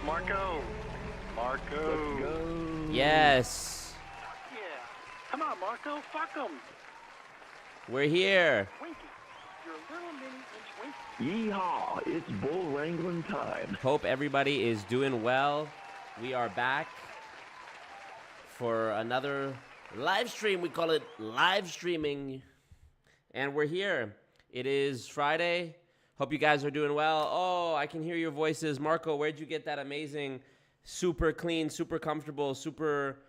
Marco. Marco. Let's go. Yes. Yeah. Come on, Marco. Fuck 'em. We're here. Winky. You're a little mini inch winky. Yeehaw! It's bull wrangling time. Hope everybody is doing well. We are back for another live stream. We call it live streaming. And we're here. It is Friday. Hope you guys are doing well. Oh, I can hear your voices. Marco, where'd you get that amazing, super clean, super comfortable, super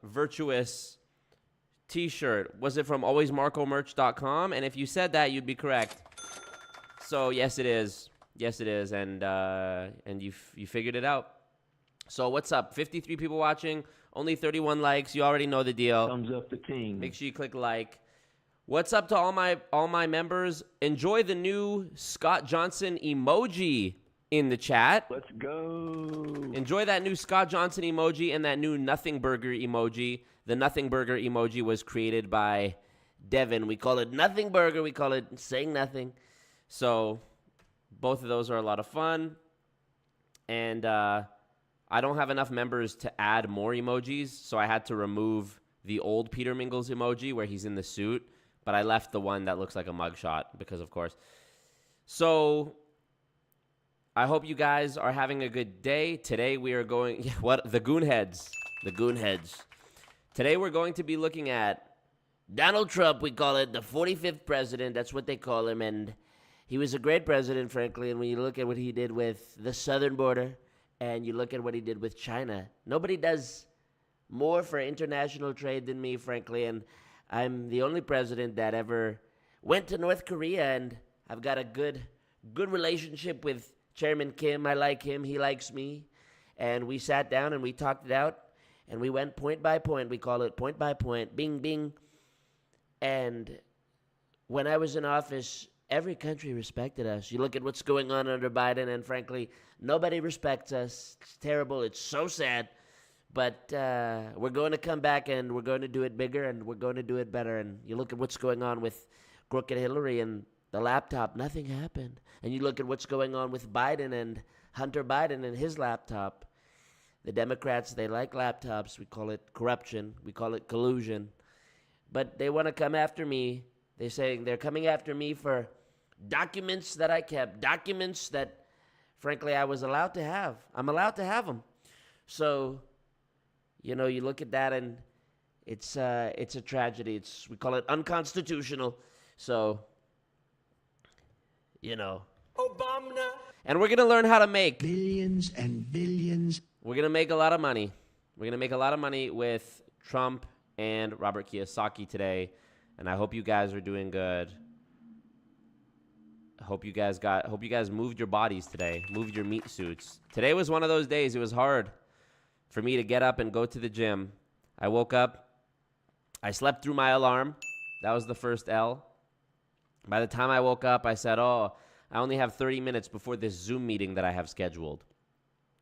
virtuous t-shirt? Was it from alwaysmarcomerch.com? And if you said that, you'd be correct. So yes, it is. Yes, it is. And you figured it out. So what's up? 53 people watching, only 31 likes. You already know the deal. Thumbs up the king. Make sure you click like. What's up to all my members? Enjoy the new Scott Johnson emoji in the chat. Let's go. Enjoy that new Scott Johnson emoji and that new nothing burger emoji. The nothing burger emoji was created by Devin. We call it nothing burger. We call it saying nothing. So both of those are a lot of fun. And I don't have enough members to add more emojis, so I had to remove the old Peter Mingles emoji where he's in the suit. But I left the one that looks like a mugshot because, of course. So I hope you guys are having a good day. Today we are going, the goonheads. The goonheads. Today we're going to be looking at Donald Trump. We call it the 45th president. That's what they call him. And he was a great president, frankly. And when you look at what he did with the southern border and you look at what he did with China, nobody does more for international trade than me, frankly. And I'm the only president that ever went to North Korea, and I've got a good relationship with Chairman Kim. I like him. He likes me. And we sat down and we talked it out, and we went point by point. We call it point by point, bing, bing. And when I was in office, every country respected us. You look at what's going on under Biden, and frankly, nobody respects us. It's terrible. It's so sad. But we're going to come back, and we're going to do it bigger, and we're going to do it better. And you look at what's going on with crooked Hillary and the laptop, nothing happened. And you look at what's going on with Biden and Hunter Biden and his laptop. The Democrats, they like laptops. We call it corruption. We call it collusion. But they want to come after me. They're saying they're coming after me for documents that I kept, documents that, frankly, I was allowed to have. I'm allowed to have them. So, you know, you look at that, and it's a tragedy. We call it unconstitutional. So, you know. Obama. And we're going to learn how to make billions and billions. We're going to make a lot of money. We're going to make a lot of money with Trump and Robert Kiyosaki today. And I hope you guys are doing good. I hope you guys moved your bodies today, moved your meat suits. Today was one of those days. It was hard for me to get up and go to the gym. I woke up. I slept through my alarm. That was the first L. By the time I woke up, I said, I only have 30 minutes before this Zoom meeting that I have scheduled.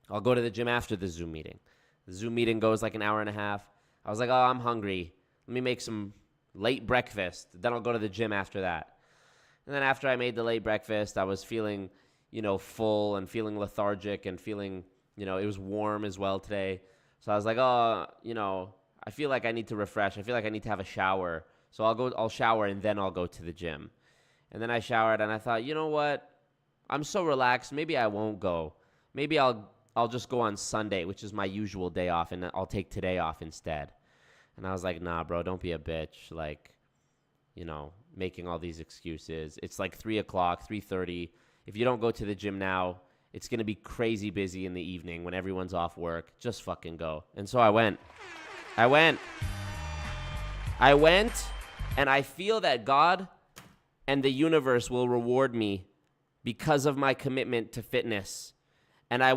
I'll go to the gym after the Zoom meeting. The Zoom meeting goes like an hour and a half. I was like, I'm hungry. Let me make some late breakfast. Then I'll go to the gym after that. And then after I made the late breakfast, I was feeling, full and feeling lethargic and feeling, it was warm as well today. So I was like, I feel like I need to refresh. I feel like I need to have a shower. So I'll shower and then I'll go to the gym. And then I showered and I thought, you know what? I'm so relaxed. Maybe I won't go. Maybe I'll just go on Sunday, which is my usual day off, and I'll take today off instead. And I was like, nah, bro, don't be a bitch. Like, making all these excuses. It's like 3 o'clock, 3:30. If you don't go to the gym now, it's going to be crazy busy in the evening when everyone's off work. Just fucking go. And so I went. And I feel that God and the universe will reward me because of my commitment to fitness. And I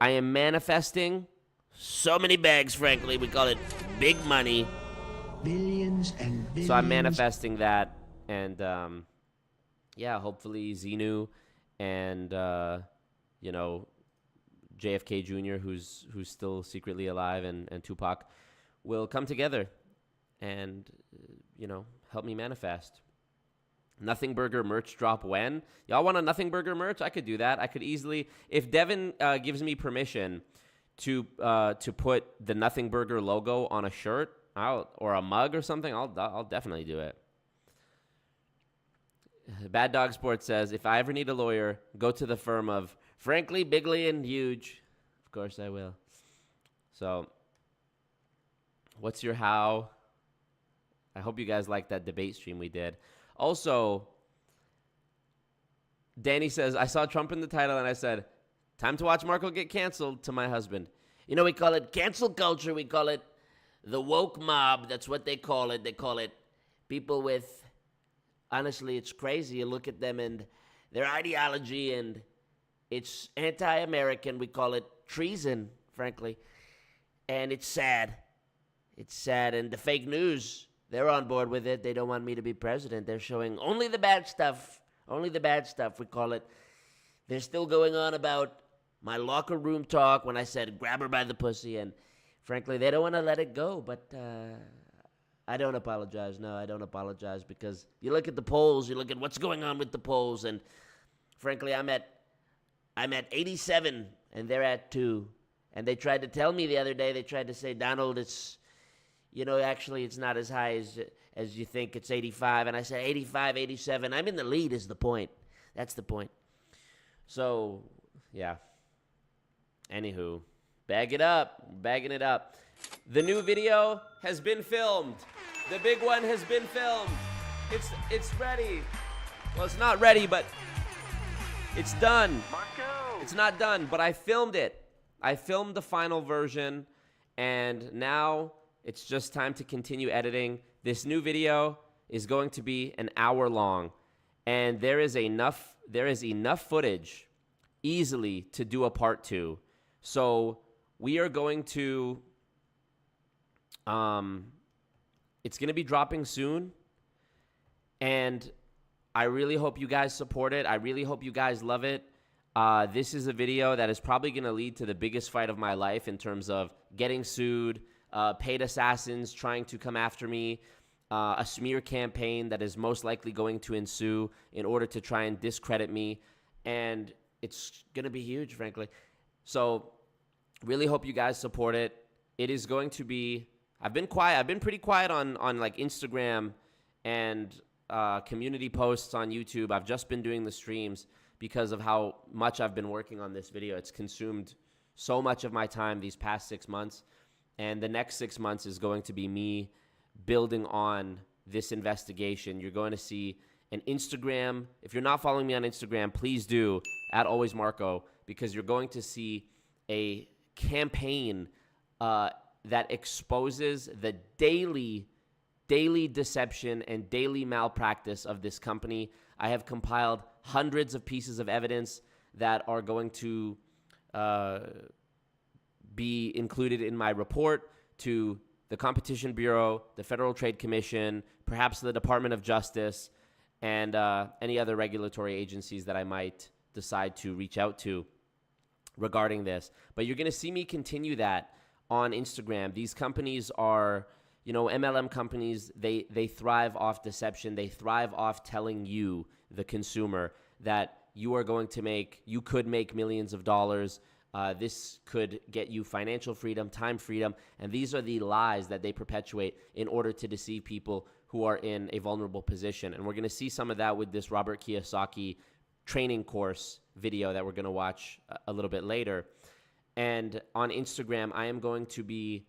am manifesting so many bags, frankly. We call it big money. Billions and billions. So I'm manifesting that. And, hopefully Xenu and, JFK Jr., who's still secretly alive, and Tupac will come together and, help me manifest. Nothing Burger merch drop when? Y'all want a Nothing Burger merch? I could do that. I could easily, if Devin gives me permission to put the Nothing Burger logo on a shirt, or a mug or something, I'll definitely do it. Bad Dog Sports says, if I ever need a lawyer, go to the firm of Frankly, Bigly, and Huge. Of course I will. So, what's your how? I hope you guys liked that debate stream we did. Also, Danny says, I saw Trump in the title and I said, time to watch Marco get canceled, to my husband. You know, we call it cancel culture. We call it the woke mob. That's what they call it. They call it people with, honestly, it's crazy. You look at them and their ideology, and it's anti-American. We call it treason, frankly. And it's sad. It's sad. And the fake news, they're on board with it. They don't want me to be president. They're showing only the bad stuff. Only the bad stuff, we call it. They're still going on about my locker room talk when I said grab her by the pussy. And frankly, they don't want to let it go. But I don't apologize. No, I don't apologize, because you look at the polls. You look at what's going on with the polls. And frankly, I'm at 87 and they're at 2. And they tried to tell me the other day, they tried to say, Donald, it's, you know, actually it's not as high as you think. It's 85. And I said 85, 87. I'm in the lead is the point. That's the point. So, yeah. Anywho, bag it up. Bagging it up. The new video has been filmed. The big one has been filmed. It's ready. Well, it's not ready, but it's done. Marco! It's not done, but I filmed it. I filmed the final version, and now it's just time to continue editing. This new video is going to be an hour long, and there is enough footage easily to do a part 2. So we are going to, it's going to be dropping soon, and I really hope you guys support it. I really hope you guys love it. This is a video that is probably going to lead to the biggest fight of my life in terms of getting sued, paid assassins trying to come after me, a smear campaign that is most likely going to ensue in order to try and discredit me. And it's going to be huge, frankly. So really hope you guys support it. It is going to be, I've been quiet. I've been pretty quiet on like Instagram and community posts on YouTube. I've just been doing the streams because of how much I've been working on this video. It's consumed so much of my time these past 6 months. And the next 6 months is going to be me building on this investigation. You're going to see an Instagram. If you're not following me on Instagram, please do, @alwaysmarco, because you're going to see a campaign that exposes the daily deception and daily malpractice of this company. I have compiled hundreds of pieces of evidence that are going to be included in my report to the Competition Bureau, the Federal Trade Commission, perhaps the Department of Justice, and any other regulatory agencies that I might decide to reach out to regarding this. But you're going to see me continue that on Instagram. These companies are, you know, MLM companies, they thrive off deception. They thrive off telling you, the consumer, that you could make millions of dollars. This could get you financial freedom, time freedom. And these are the lies that they perpetuate in order to deceive people who are in a vulnerable position. And we're going to see some of that with this Robert Kiyosaki training course video that we're going to watch a little bit later. And on Instagram, I am going to be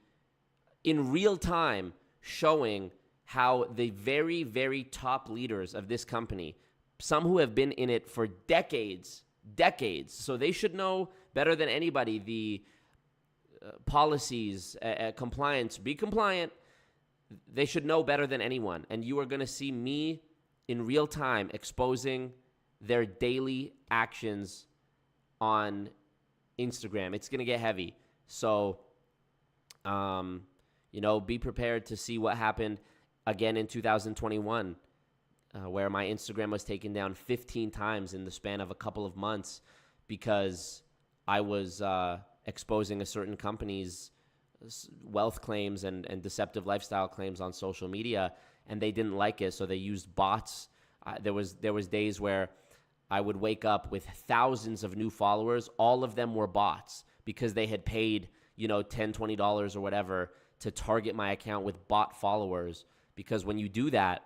in real time showing how the very, very top leaders of this company, some who have been in it for decades, so they should know better than anybody the policies, compliance, be compliant. They should know better than anyone. And you are going to see me in real time exposing their daily actions on Instagram. It's going to get heavy. So, be prepared to see what happened again in 2021, where my Instagram was taken down 15 times in the span of a couple of months because I was exposing a certain company's wealth claims and deceptive lifestyle claims on social media, and they didn't like it, so they used bots There was days where I would wake up with thousands of new followers. All of them were bots because they had paid, $10, $20 or whatever to target my account with bot followers. Because when you do that,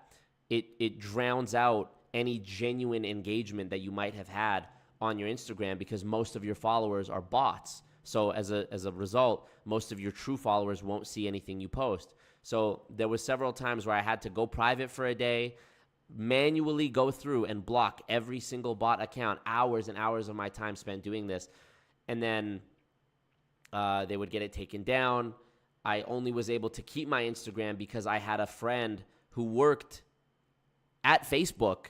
it drowns out any genuine engagement that you might have had on your Instagram, because most of your followers are bots. So as a result, most of your true followers won't see anything you post. So there was several times where I had to go private for a day, manually go through and block every single bot account, hours and hours of my time spent doing this. And then they would get it taken down. I only was able to keep my Instagram because I had a friend who worked at Facebook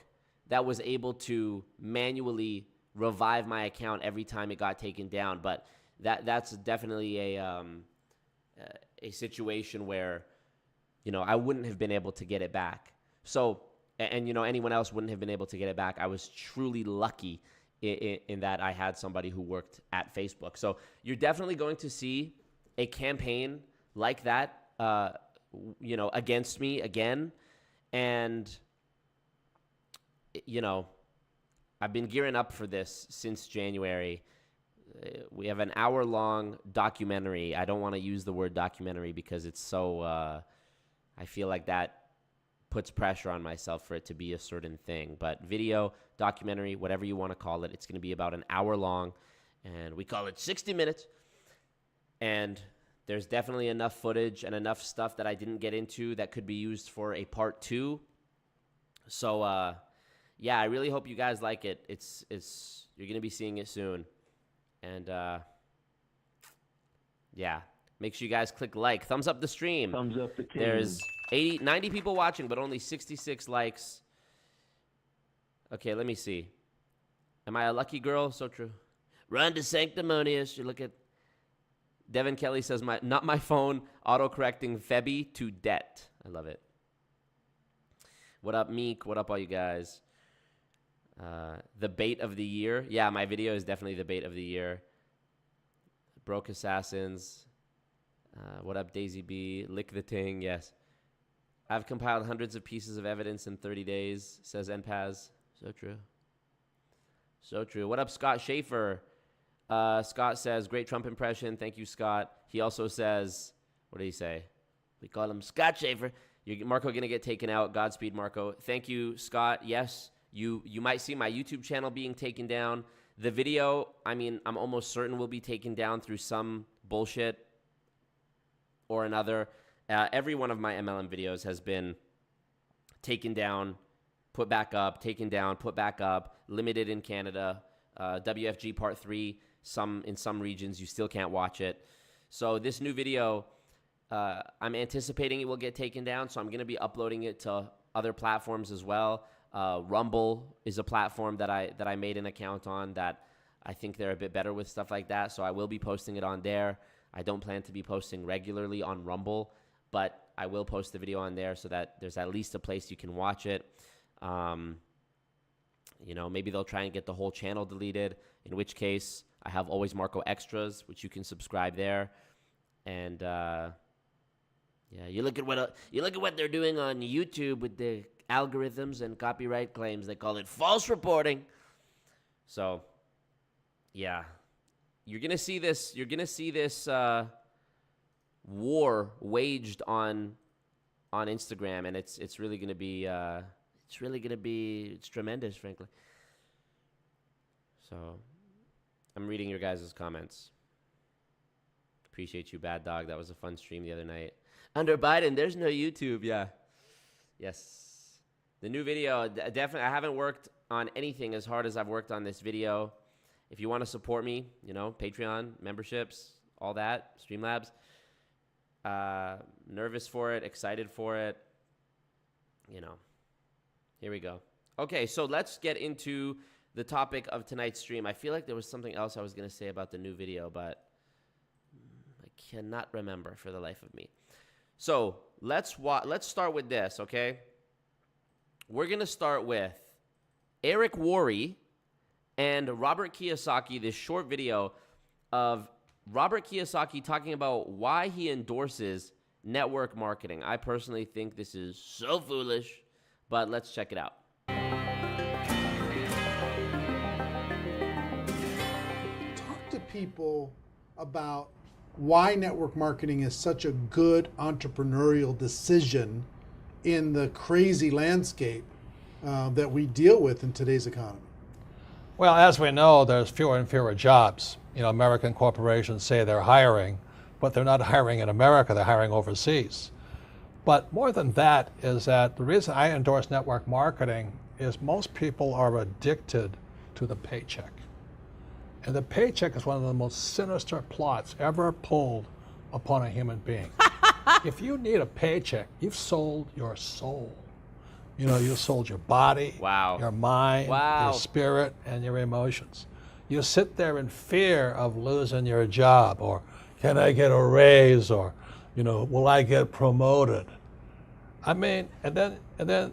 that was able to manually revive my account every time it got taken down. But that's definitely a situation where, I wouldn't have been able to get it back. So, and anyone else wouldn't have been able to get it back. I was truly lucky in that I had somebody who worked at Facebook. So you're definitely going to see a campaign like that, against me again. And, I've been gearing up for this since January. We have an hour-long documentary. I don't want to use the word documentary because it's so, I feel like that puts pressure on myself for it to be a certain thing. But video, documentary, whatever you want to call it, it's going to be about an hour long, and we call it 60 minutes. And there's definitely enough footage and enough stuff that I didn't get into that could be used for a part 2. So, I really hope you guys like it. It's you're going to be seeing it soon. And, make sure you guys click like. Thumbs up the stream. Thumbs up the king. There's 90 people watching, but only 66 likes. Okay, let me see. Am I a lucky girl? So true. Run to sanctimonious. You look at... Devin Kelly says, not my phone, auto-correcting Febby to debt. I love it. What up, Meek? What up, all you guys? The bait of the year. Yeah, my video is definitely the bait of the year. Broke Assassins. What up, Daisy B? Lick the Ting. Yes. I've compiled hundreds of pieces of evidence in 30 days, says NPAZ. So true. So true. What up, Scott Schaefer? Scott says, great Trump impression. Thank you, Scott. He also says, what did he say? We call him Scott Schaefer. Marco going to get taken out. Godspeed, Marco. Thank you, Scott. Yes, you might see my YouTube channel being taken down. The video, I'm almost certain will be taken down through some bullshit or another. Every one of my MLM videos has been taken down, put back up, taken down, put back up, limited in Canada. WFG Part 3, in some regions, you still can't watch it. So this new video, I'm anticipating it will get taken down, so I'm going to be uploading it to other platforms as well. Rumble is a platform that I made an account on that I think they're a bit better with stuff like that, so I will be posting it on there. I don't plan to be posting regularly on Rumble, but I will post the video on there so that there's at least a place you can watch it. Maybe they'll try and get the whole channel deleted, in which case I have Always Marco Extras, which you can subscribe there. And you look at what they're doing on YouTube with the algorithms and copyright claims. They call it false reporting. So, yeah, you're gonna see this. You're gonna see this war waged on Instagram, and it's really gonna be. It's tremendous, frankly. So, I'm reading your guys' comments. Appreciate you, Bad Dog. That was a fun stream the other night. Under Biden, there's no YouTube. Yeah. Yes. The new video, definitely, I haven't worked on anything as hard as I've worked on this video. If you want to support me, Patreon, memberships, all that, Streamlabs. Nervous for it, excited for it. Here we go. Okay, so let's get into the topic of tonight's stream. I feel like there was something else I was going to say about the new video, but I cannot remember for the life of me. So let's start with this, okay? We're going to start with Eric Worre and Robert Kiyosaki, this short video of Robert Kiyosaki talking about why he endorses network marketing. I personally think this is so foolish, but let's check it out. to people about why network marketing is such a good entrepreneurial decision in the crazy landscape that we deal with in today's economy? Well, as we know, there's fewer and fewer jobs. You know, American corporations say they're hiring, but they're not hiring in America, they're hiring overseas. But more than that is that the reason I endorse network marketing is most people are addicted to the paycheck. And the paycheck is one of the most sinister plots ever pulled upon a human being. If you need a paycheck, you've sold your soul. You know, you sold your body, Wow. your mind, Wow. your spirit, and your emotions. You sit there in fear of losing your job, or can I get a raise, or, you know, will I get promoted? I mean, and then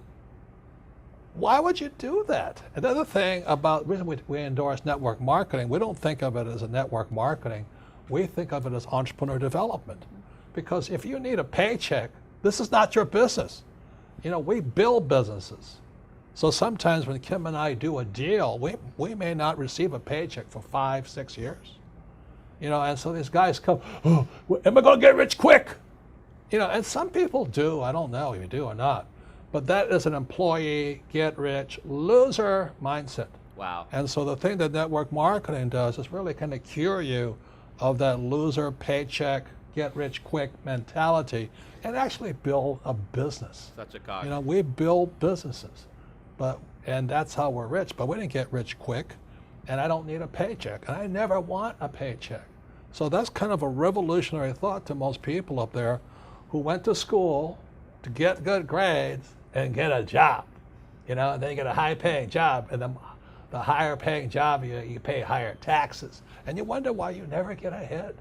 why would you do that? Another thing about the reason we endorse network marketing, we don't think of it as a network marketing. We think of it as entrepreneur development. Because if you need a paycheck, this is not your business. You know, we build businesses. So sometimes when Kim and I do a deal, we may not receive a paycheck for 5-6 years. You know, and so these guys come, oh, am I going to get rich quick? You know, and some people do. I don't know if you do or not. But that is an employee, get rich, loser mindset. Wow. And so the thing that network marketing does is really kind of cure you of that loser paycheck, get rich quick mentality and actually build a business. Such a cock. You know, we build businesses, and that's how we're rich, but we didn't get rich quick, and I don't need a paycheck, and I never want a paycheck. So that's kind of a revolutionary thought to most people up there who went to school to get good grades and get a job, you know, and then you get a high-paying job, and then the higher-paying job, you pay higher taxes, and you wonder why you never get ahead.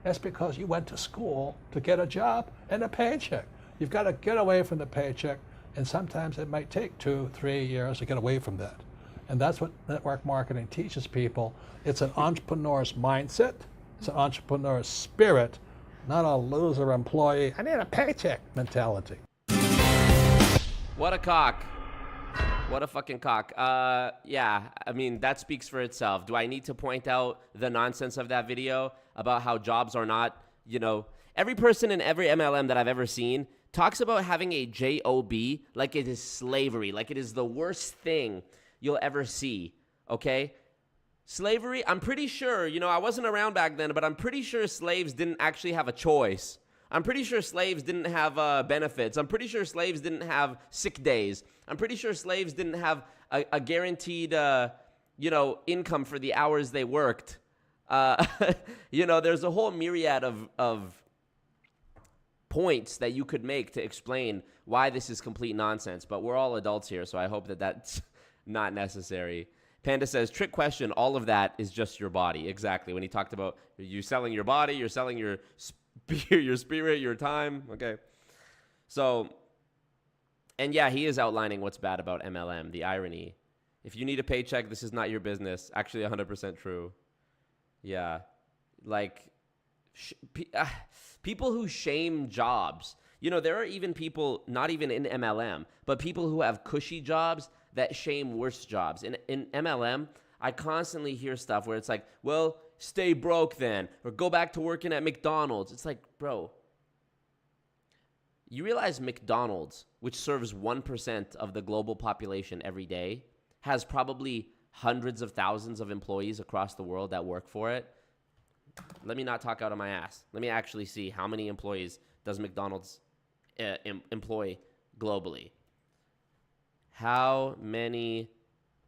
That's because you went to school to get a job and a paycheck. You've got to get away from the paycheck, and sometimes it might take 2-3 years to get away from that. And that's what network marketing teaches people. It's an entrepreneur's mindset, it's an entrepreneur's spirit, not a loser employee, I need a paycheck mentality. What a cock. What a fucking cock. Yeah, I mean, that speaks for itself. Do I need to point out the nonsense of that video about how jobs are not, you know, every person in every MLM that I've ever seen talks about having a job like it is slavery, like it is the worst thing you'll ever see, okay? Slavery, I'm pretty sure, you know, I wasn't around back then, but I'm pretty sure slaves didn't actually have a choice. I'm pretty sure slaves didn't have benefits. I'm pretty sure slaves didn't have sick days. I'm pretty sure slaves didn't have a guaranteed, you know, income for the hours they worked. You know, there's a whole myriad of points that you could make to explain why this is complete nonsense. But we're all adults here, so I hope that that's not necessary. Panda says, trick question, all of that is just your body. Exactly. When he talked about you selling your body, you're selling your spirit, your time. Okay. So, and yeah, he is outlining what's bad about MLM, the irony. If you need a paycheck, this is not your business. Actually, 100% true. Yeah. Like, people who shame jobs. You know, there are even people, not even in MLM, but people who have cushy jobs that shame worse jobs. In MLM, I constantly hear stuff where it's like, well, stay broke then, or go back to working at McDonald's. It's like, bro, you realize McDonald's, which serves 1% of the global population every day, has probably hundreds of thousands of employees across the world that work for it. Let me not talk out of my ass. Let me actually see how many employees does McDonald's employ globally. How many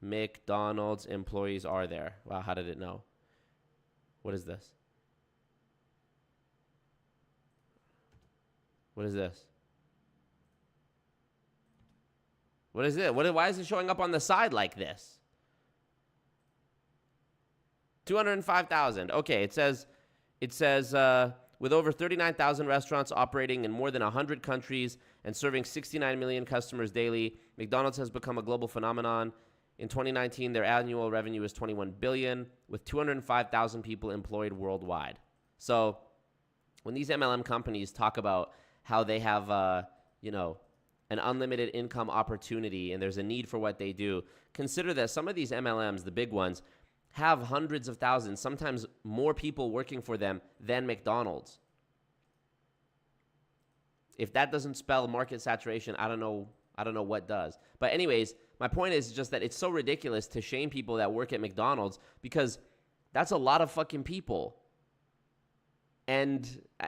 McDonald's employees are there? Wow, how did it know? What is this? What is this? What is it? Why is it showing up on the side like this? 205,000. Okay, it says with over 39,000 restaurants operating in more than 100 countries and serving 69 million customers daily, McDonald's has become a global phenomenon. In 2019, their annual revenue is $21 billion, with 205,000 people employed worldwide. So when these MLM companies talk about how they have, you know, an unlimited income opportunity and there's a need for what they do, consider that some of these MLMs, the big ones, have hundreds of thousands, sometimes more people working for them than McDonald's. If that doesn't spell market saturation, I don't know what does. But anyways, my point is just that it's so ridiculous to shame people that work at McDonald's because that's a lot of fucking people. And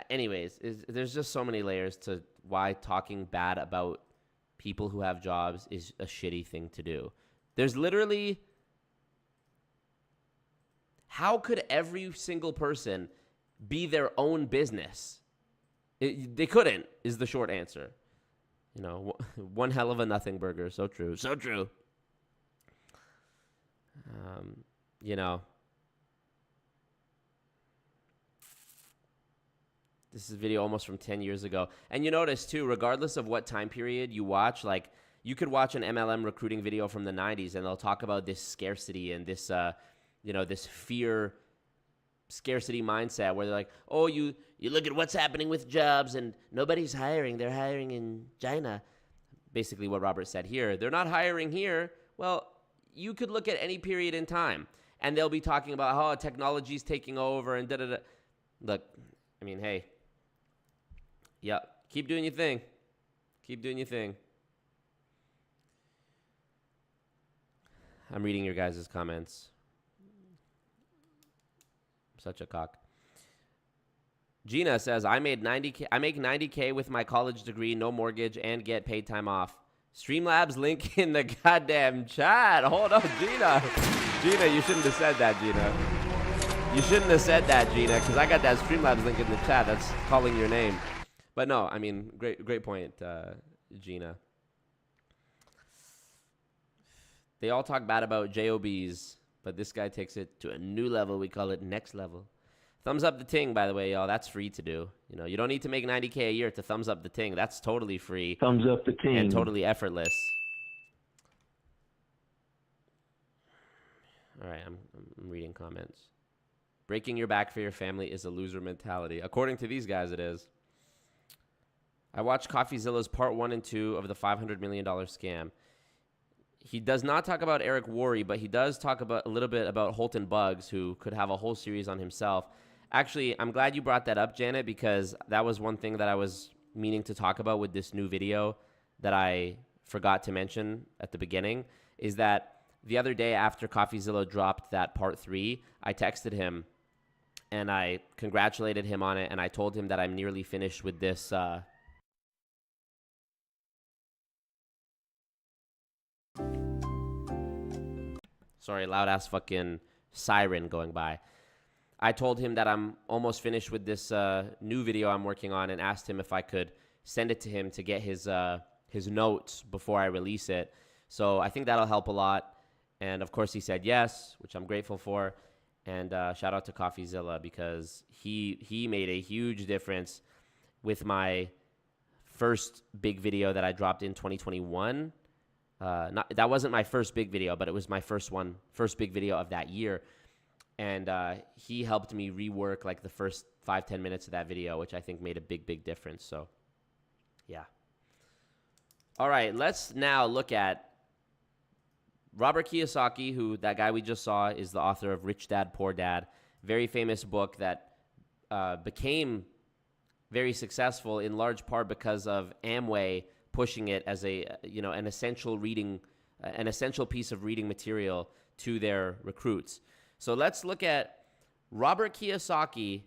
anyways, there's just so many layers to why talking bad about people who have jobs is a shitty thing to do. There's literally, how could every single person be their own business? They couldn't, is the short answer. You know, one hell of a nothing burger. So true. So true. You know, this is a video almost from 10 years ago. And you notice, too, regardless of what time period you watch, like, you could watch an MLM recruiting video from the 90s, and they'll talk about this scarcity and this, this fear, scarcity mindset where they're like, oh, you look at what's happening with jobs, and nobody's hiring. They're hiring in China. Basically what Robert said here. They're not hiring here. Well, you could look at any period in time, and they'll be talking about how technology's taking over and da-da-da. Look, I mean, hey, yeah, keep doing your thing. Keep doing your thing. I'm reading your guys' comments. Such a cock. Gina says, I make 90K with my college degree, no mortgage, and get paid time off. Streamlabs link in the goddamn chat. Hold up, Gina. Gina, you shouldn't have said that, Gina. You shouldn't have said that, Gina, because I got that Streamlabs link in the chat. That's calling your name. But no, I mean, great point, Gina. They all talk bad about JOBs, but this guy takes it to a new level. We call it next level. Thumbs up the ting, by the way, y'all. That's free to do. You know, you don't need to make 90K a year to thumbs up the ting. That's totally free. Thumbs up the ting. And totally effortless. All right, I'm reading comments. Breaking your back for your family is a loser mentality. According to these guys, it is. I watched CoffeeZilla's part 1 and 2 of the $500 million scam. He does not talk about Eric Worre, but he does talk about a little bit about Holton Buggs, who could have a whole series on himself. Actually, I'm glad you brought that up, Janet, because that was one thing that I was meaning to talk about with this new video that I forgot to mention at the beginning, is that the other day after CoffeeZilla dropped that part 3, I texted him and I congratulated him on it, and I told him that I'm nearly finished with this sorry, loud-ass fucking siren going by. I told him that I'm almost finished with this new video I'm working on and asked him if I could send it to him to get his notes before I release it. So I think that'll help a lot. And, of course, he said yes, which I'm grateful for. And shout out to CoffeeZilla because he made a huge difference with my first big video that I dropped in 2021. That wasn't my first big video, but it was my first big video of that year. And he helped me rework like the first 5-10 minutes of that video, which I think made a big difference. So, yeah. All right, let's now look at Robert Kiyosaki, who that guy we just saw is the author of Rich Dad, Poor Dad. Very famous book that became very successful in large part because of Amway pushing it as an essential piece of reading material to their recruits. So let's look at Robert Kiyosaki,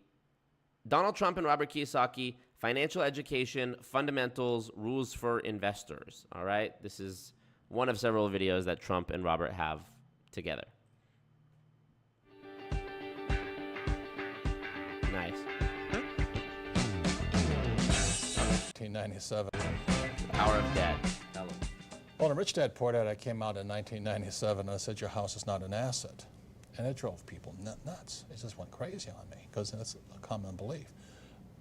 Donald Trump and Robert Kiyosaki, financial education, fundamentals, rules for investors. All right, this is one of several videos that Trump and Robert have together. Nice. 1997. Power of Debt. Hello. Well, in Rich Dad, Poor Dad, I came out in 1997, and I said, your house is not an asset. And it drove people nuts. It just went crazy on me, because that's a common belief.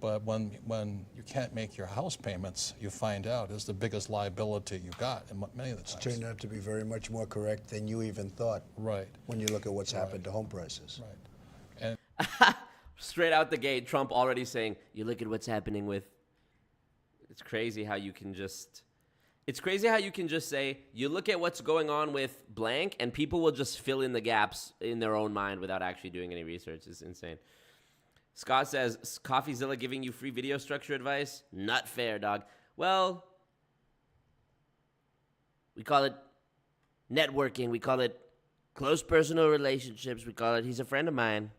But when you can't make your house payments, you find out is the biggest liability you've got in many of the times. It's turned out to be very much more correct than you even thought. Right. When you look at what's happened to home prices. Right. And straight out the gate, Trump already saying, you look at what's happening with... It's crazy how you can just... It's crazy how you can just say, you look at what's going on with blank, and people will just fill in the gaps in their own mind without actually doing any research. It's insane. Scott says, CoffeeZilla giving you free video structure advice? Not fair, dog. Well, we call it networking. We call it close personal relationships. We call it, he's a friend of mine.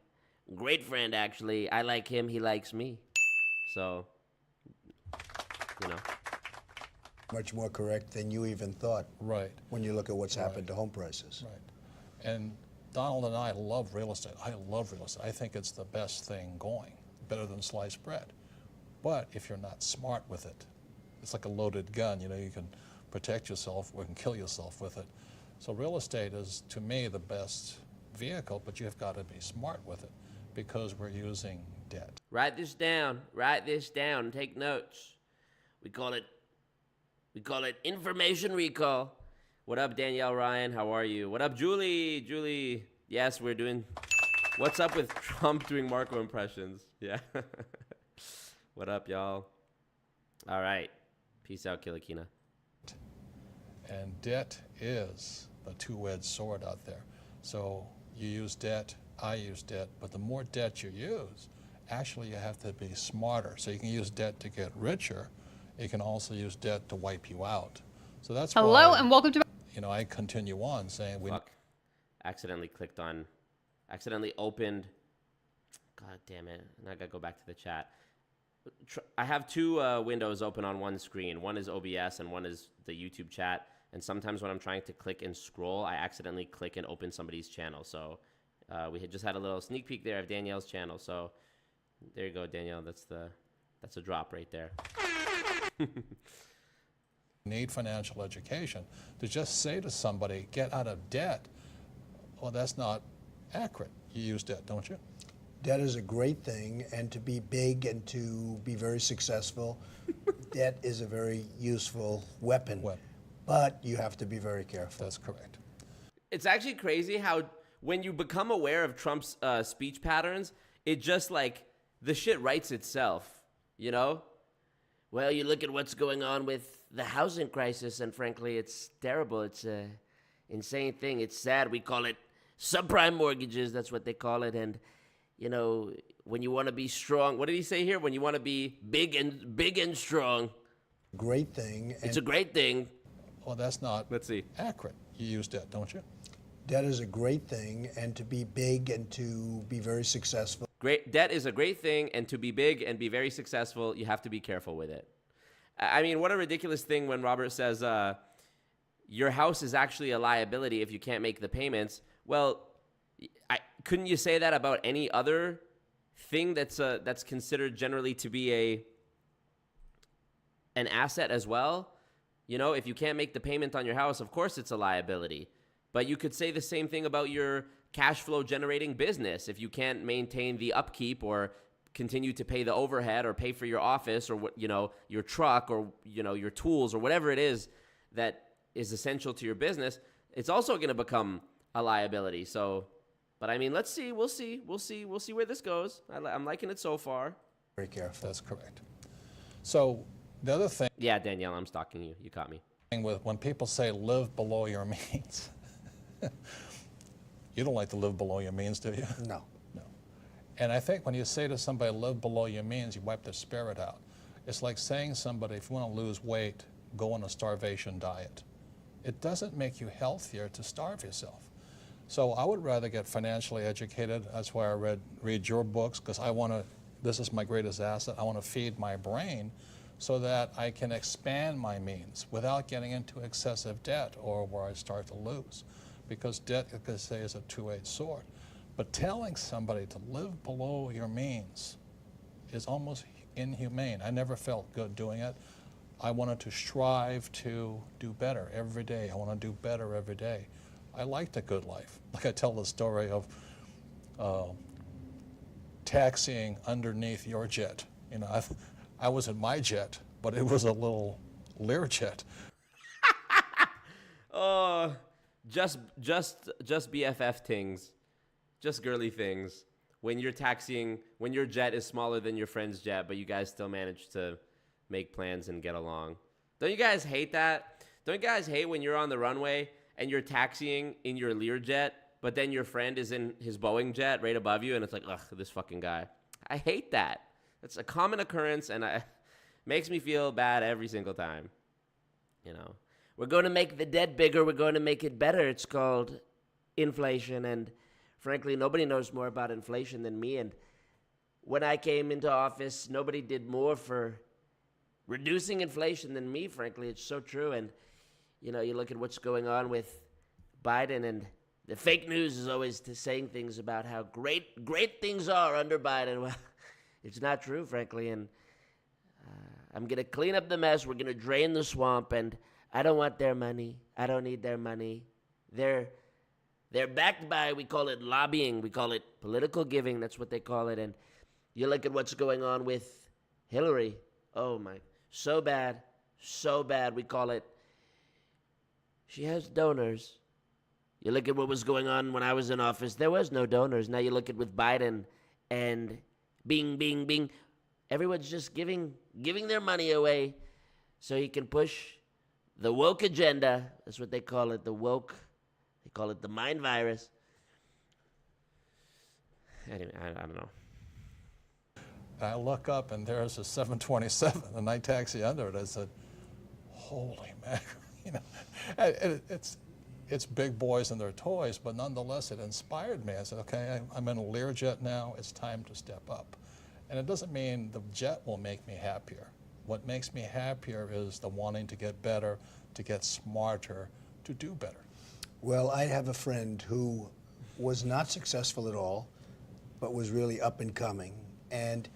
Great friend, actually. I like him. He likes me. So, you know. Much more correct than you even thought. Right. When you look at what's happened to home prices. Right. And Donald and I love real estate. I love real estate. I think it's the best thing going, better than sliced bread. But if you're not smart with it, it's like a loaded gun. You know, you can protect yourself or you can kill yourself with it. So real estate is, to me, the best vehicle, but you've got to be smart with it because we're using debt. Write this down. Write this down. Take notes. We call it information recall. What up, Danielle Ryan? How are you? What up, Julie? Julie. Yes, we're doing. What's up with Trump doing Marco impressions? Yeah. What up, y'all? All right. Peace out, Kilakina. And debt is the two-edged sword out there. So you use debt, I use debt, but the more debt you use, actually you have to be smarter. So you can use debt to get richer. You can also use debt to wipe you out. So that's Hello why, and welcome to. you know, I continue on saying we. Fuck. Accidentally opened. God damn it. Now I gotta go back to the chat. I have two windows open on one screen. One is OBS and one is the YouTube chat. And sometimes when I'm trying to click and scroll, I accidentally click and open somebody's channel. So we had just had a little sneak peek there of Danielle's channel. So there you go, Danielle. That's a drop right there. Need financial education. To just say to somebody, get out of debt, well, that's not accurate. You use debt, don't you? Debt is a great thing, and to be big and to be very successful, debt is a very useful weapon. But you have to be very careful. That's correct. It's actually crazy how when you become aware of Trump's speech patterns, it just like the shit writes itself, you know? Well, you look at what's going on with the housing crisis, and frankly, it's terrible. It's an insane thing. It's sad. We call it subprime mortgages. That's what they call it. And, you know, when you want to be strong, what did he say here? When you want to be big and strong. Great thing. It's a great thing. Well, that's not Let's see. accurate. You use debt, don't you? Debt is a great thing, and to be big and to be very successful. Great debt is a great thing, and to be big and be very successful, you have to be careful with it. I mean, what a ridiculous thing when Robert says your house is actually a liability if you can't make the payments. Well, couldn't you say that about any other thing that's considered generally to be an asset as well? You know, if you can't make the payment on your house, of course it's a liability. But you could say the same thing about your cash flow generating business. If you can't maintain the upkeep or continue to pay the overhead or pay for your office or, you know, your truck or, you know, your tools or whatever it is that is essential to your business, it's also going to become a liability. So, but I mean, let's see. We'll see where this goes. I'm liking it so far. Very careful. That's correct. So the other thing. Yeah, Danielle, I'm stalking you. You caught me. With when people say live below your means, you don't like to live below your means, do you? No. No. And I think when you say to somebody live below your means, you wipe their spirit out. It's like saying somebody, if you want to lose weight, go on a starvation diet. It doesn't make you healthier to starve yourself. So I would rather get financially educated. That's why I read your books, because I want to, this is my greatest asset. I want to feed my brain so that I can expand my means without getting into excessive debt or where I start to lose. Because debt, like I say, is a two-edged sword. But telling somebody to live below your means is almost inhumane. I never felt good doing it. I wanted to strive to do better every day. I want to do better every day. I liked a good life. Like I tell the story of taxiing underneath your jet. You know, I was in my jet, but it was a little Learjet. Oh, just BFF things, just girly things. When you're taxiing, when your jet is smaller than your friend's jet, but you guys still manage to make plans and get along. Don't you guys hate that? Don't you guys hate when you're on the runway and you're taxiing in your Learjet, but then your friend is in his Boeing jet right above you, and it's like, ugh, this fucking guy. I hate that. It's a common occurrence, and it makes me feel bad every single time. You know, we're going to make the debt bigger. We're going to make it better. It's called inflation, and frankly, nobody knows more about inflation than me. And when I came into office, nobody did more for reducing inflation than me, frankly. It's so true. And, you know, you look at what's going on with Biden, and the fake news is always saying things about how great things are under Biden. Well, it's not true, frankly. And I'm going to clean up the mess. We're going to drain the swamp. And I don't want their money. I don't need their money. They're backed by, we call it lobbying. We call it political giving. That's what they call it. And you look at what's going on with Hillary. Oh, my. So bad. So bad. We call it. She has donors. You look at what was going on when I was in office. There was no donors. Now you look at with Biden and bing. Everyone's just giving their money away so he can push the woke agenda. That's what they call it, the woke. They call it the mind virus. Anyway, I don't know. I look up and there's a 727, and I taxi under it. I said, holy mackerel. You know, it's big boys and their toys, but nonetheless, it inspired me. I said, okay, I'm in a Learjet now. It's time to step up. And it doesn't mean the jet will make me happier. What makes me happier is the wanting to get better, to get smarter, to do better. Well, I have a friend who was not successful at all, but was really up and coming. And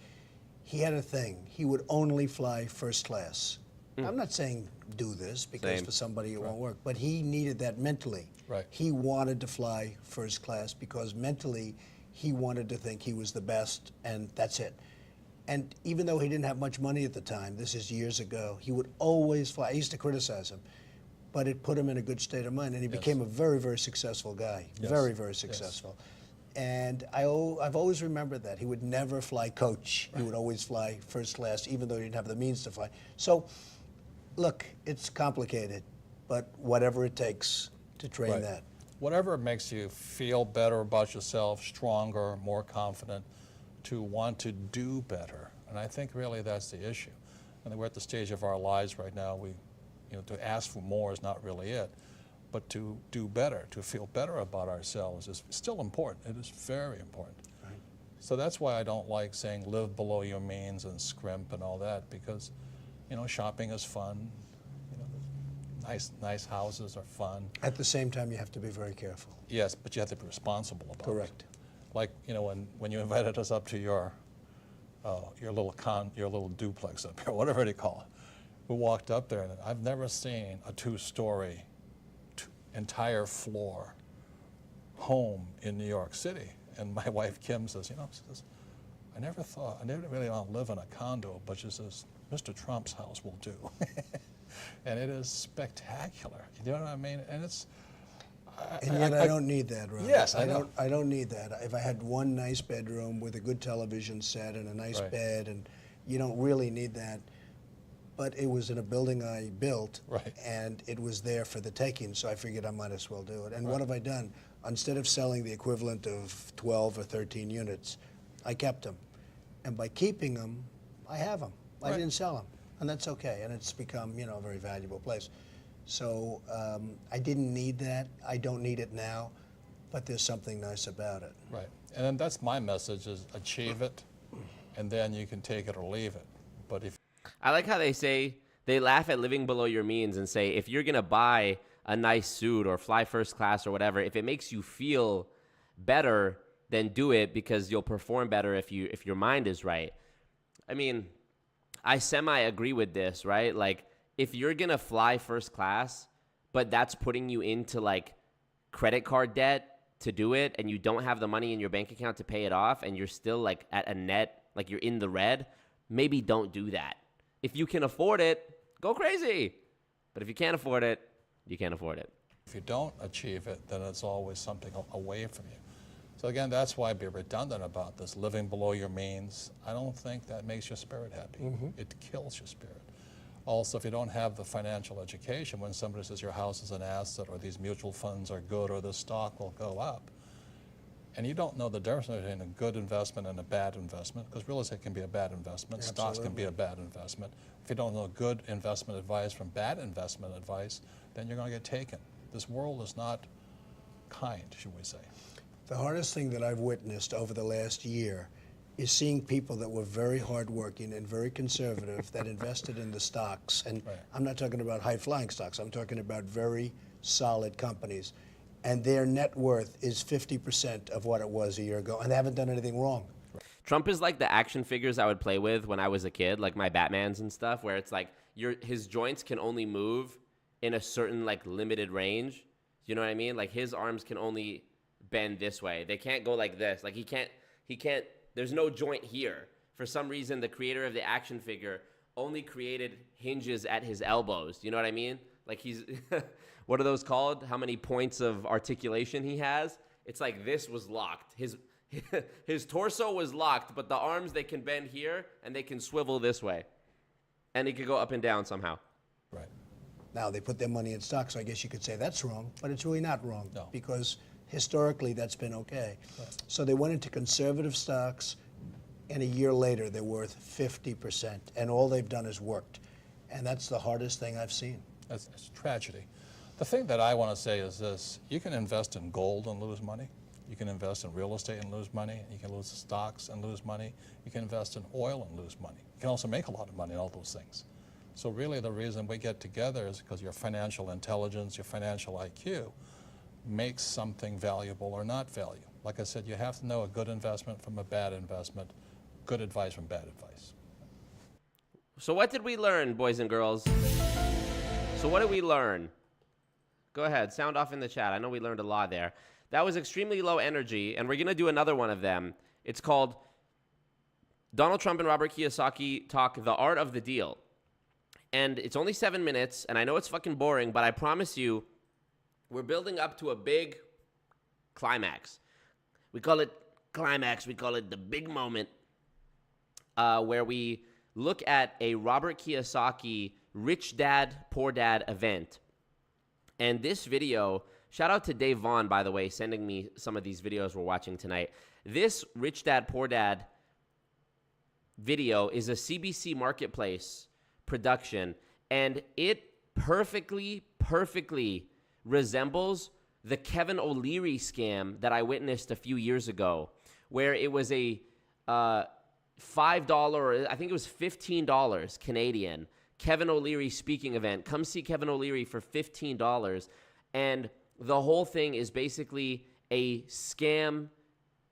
he had a thing. He would only fly first class. I'm not saying do this because for somebody it won't work, but he needed that mentally. Right. He wanted to fly first class because mentally he wanted to think he was the best, and that's it. And even though he didn't have much money at the time, this is years ago, he would always fly. I used to criticize him, but it put him in a good state of mind, and he became a very, very successful guy. Very, very successful. And I've always remembered that. He would never fly coach. He would always fly first class, even though he didn't have the means to fly. So, look, it's complicated, but whatever it takes to train that. Whatever makes you feel better about yourself, stronger, more confident, to want to do better. And I think really that's the issue. And we're at the stage of our lives right now, to ask for more is not really it, but to do better, to feel better about ourselves is still important. It is very important. Right. So that's why I don't like saying live below your means and scrimp and all that, because shopping is fun. Nice houses are fun. At the same time, you have to be very careful. Yes, but you have to be responsible about it. Correct. Like when you invited us up to your little duplex up here, whatever they call it, we walked up there, and I've never seen a two-story, entire floor home in New York City. And my wife Kim says, I never really want to live in a condo, but she says, Mr. Trump's house will do. And it is spectacular. You know what I mean? And it's. And yet I don't need that, Rob. Yes, I know. I don't need that. If I had one nice bedroom with a good television set and a nice bed, and you don't really need that. But it was in a building I built, and it was there for the taking, so I figured I might as well do it. And what have I done? Instead of selling the equivalent of 12 or 13 units, I kept them. And by keeping them, I have them. I didn't sell them. And that's okay, and it's become, a very valuable place. So I didn't need that. I don't need it now, but there's something nice about it. Right, and then that's my message: is achieve it, and then you can take it or leave it. But if I like how they laugh at living below your means and say, if you're gonna buy a nice suit or fly first class or whatever, if it makes you feel better, then do it, because you'll perform better if your mind is right. I mean, I semi-agree with this, right? Like, if you're going to fly first class, but that's putting you into, like, credit card debt to do it, and you don't have the money in your bank account to pay it off, and you're still, like, at a net, like, you're in the red, maybe don't do that. If you can afford it, go crazy. But if you can't afford it, you can't afford it. If you don't achieve it, then it's always something away from you. So again, that's why I'd be redundant about this, living below your means. I don't think that makes your spirit happy. It kills your spirit. Also, if you don't have the financial education, when somebody says your house is an asset or these mutual funds are good or the stock will go up, and you don't know the difference between a good investment and a bad investment, because real estate can be a bad investment, stocks can be a bad investment. If you don't know good investment advice from bad investment advice, then you're going to get taken. This world is not kind, should we say. The hardest thing that I've witnessed over the last year is seeing people that were very hardworking and very conservative that invested in the stocks. And I'm not talking about high-flying stocks. I'm talking about very solid companies. And their net worth is 50% of what it was a year ago, and they haven't done anything wrong. Trump is like the action figures I would play with when I was a kid, like my Batmans and stuff, where it's like his joints can only move in a certain like limited range. You know what I mean? Like his arms can only bend this way. They can't go like this. Like he can't, there's no joint here. For some reason, the creator of the action figure only created hinges at his elbows. You know what I mean? Like he's, what are those called? How many points of articulation he has? It's like this was locked. His torso was locked, but the arms, they can bend here and they can swivel this way. And he could go up and down somehow. Right. Now, they put their money in stocks, so I guess you could say that's wrong, but it's really not wrong. No. Because historically, that's been okay. Right. So they went into conservative stocks, and a year later, they're worth 50%, and all they've done is worked. And that's the hardest thing I've seen. It's tragedy. The thing that I want to say is this: you can invest in gold and lose money. You can invest in real estate and lose money. You can lose stocks and lose money. You can invest in oil and lose money. You can also make a lot of money in all those things. So really the reason we get together is because your financial intelligence, your financial IQ makes something valuable or not valuable. Like I said, you have to know a good investment from a bad investment, good advice from bad advice. So what did we learn, boys and girls? So what did we learn? Go ahead, sound off in the chat. I know we learned a lot there. That was extremely low energy, and we're going to do another one of them. It's called Donald Trump and Robert Kiyosaki Talk The Art of the Deal. And it's only 7 minutes, and I know it's fucking boring, but I promise you, we're building up to a big climax. We call it climax. We call it the big moment, where we look at a Robert Kiyosaki Rich Dad, Poor Dad event. And this video, shout out to Dave Vaughn, by the way, sending me some of these videos we're watching tonight. This Rich Dad, Poor Dad video is a CBC Marketplace production, and it perfectly resembles the Kevin O'Leary scam that I witnessed a few years ago, where it was a $5, or I think it was $15 Canadian, Kevin O'Leary speaking event. Come see Kevin O'Leary for $15. And the whole thing is basically a scam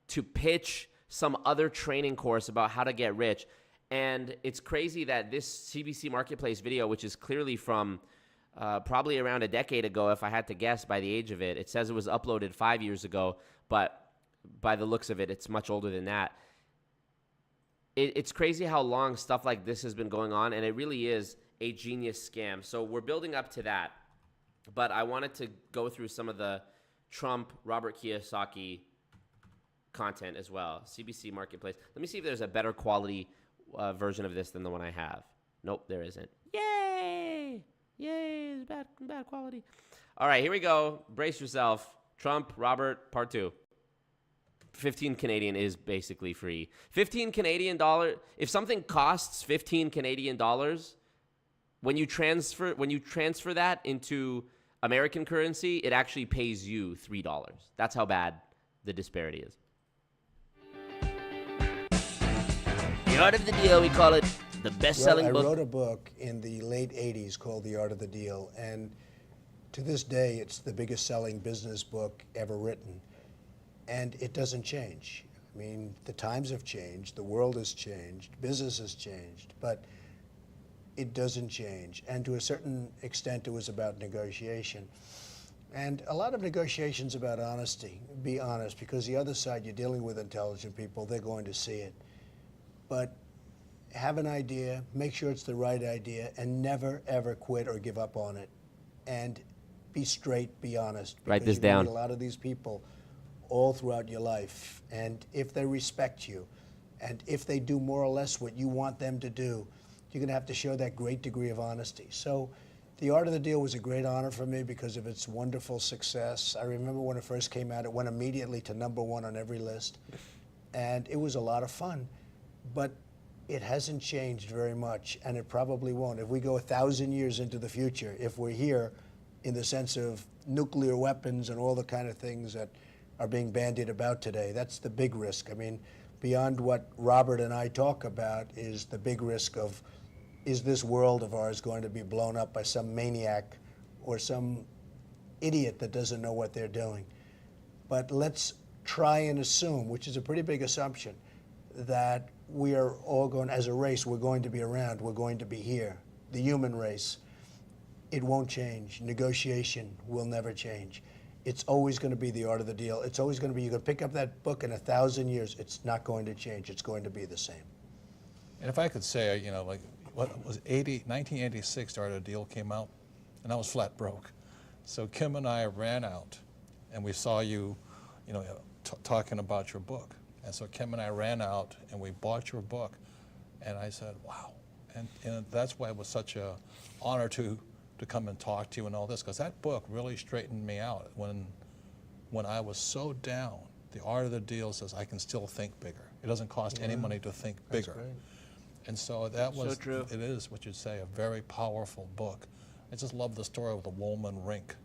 to pitch some other training course about how to get rich. And it's crazy that this CBC Marketplace video, which is clearly from probably around a decade ago, if I had to guess by the age of it, it says it was uploaded 5 years ago, but by the looks of it, it's much older than that. It's crazy how long stuff like this has been going on, and it really is a genius scam. So we're building up to that, but I wanted to go through some of the Trump, Robert Kiyosaki content as well. CBC Marketplace. Let me see if there's a better quality version of this than the one I have. Nope, there isn't. Yay! Yay, it's bad quality. All right, here we go. Brace yourself. Trump, Robert, part 2. 15 Canadian is basically free. 15 Canadian dollar. If something costs 15 Canadian dollars, when you transfer that into American currency, it actually pays you $3. That's how bad the disparity is. The Art of the Deal, we call it the best-selling book. I wrote a book in the late 80s called The Art of the Deal, and to this day, it's the biggest selling business book ever written. And it doesn't change. I mean, the times have changed, the world has changed, business has changed, but it doesn't change. And to a certain extent, it was about negotiation. And a lot of negotiations about honesty. Be honest, because the other side, you're dealing with intelligent people, they're going to see it. But have an idea, make sure it's the right idea, and never, ever quit or give up on it. And be straight, be honest. Write this you're gonna down. meet a lot of these people all throughout your life. And if they respect you, and if they do more or less what you want them to do, you're going to have to show that great degree of honesty. So the Art of the Deal was a great honor for me because of its wonderful success. I remember when it first came out, it went immediately to #1 on every list. And it was a lot of fun. But it hasn't changed very much, and it probably won't. If we go 1,000 years into the future, if we're here in the sense of nuclear weapons and all the kind of things that are being bandied about today, that's the big risk. I mean, beyond what Robert and I talk about is the big risk of, is this world of ours going to be blown up by some maniac or some idiot that doesn't know what they're doing? But let's try and assume, which is a pretty big assumption, that we are all going, as a race, we're going to be around, we're going to be here. The human race, it won't change. Negotiation will never change. It's always going to be the art of the deal. It's always going to be, you can pick up that book in 1,000 years, it's not going to change. It's going to be the same. And if I could say, you know, like, what was 1986, the Art of the Deal came out, and I was flat broke. So Kim and I ran out, and we saw you, you know, talking about your book. And so Kim and I ran out and we bought your book, and I said, wow. And that's why it was such an honor to come and talk to you and all this, because that book really straightened me out. When I was so down, the Art of the Deal says I can still think bigger. It doesn't cost any money to think bigger. Great. And so that was, So true. It is what you'd say, a very powerful book. I just love the story of the Woolman Rink,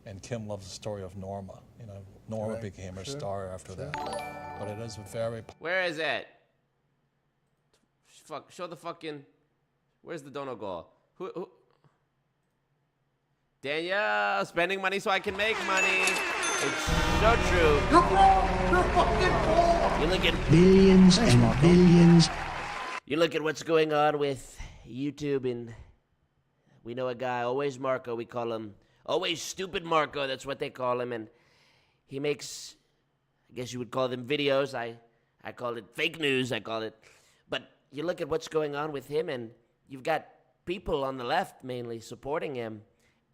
and Kim loves the story of Norma. You know, Norma became her star after that. But it is very. Where is it? Fuck, show the fucking. Where's the dono goal? Who? Danielle, spending money so I can make money. It's so true. You're wrong. You're fucking wrong. You look at Billions and billions. You look at what's going on with YouTube, and we know a guy, always Marco, we call him, always stupid Marco, that's what they call him, and he makes, I guess you would call them videos, I call it fake news, but you look at what's going on with him, and you've got people on the left mainly supporting him,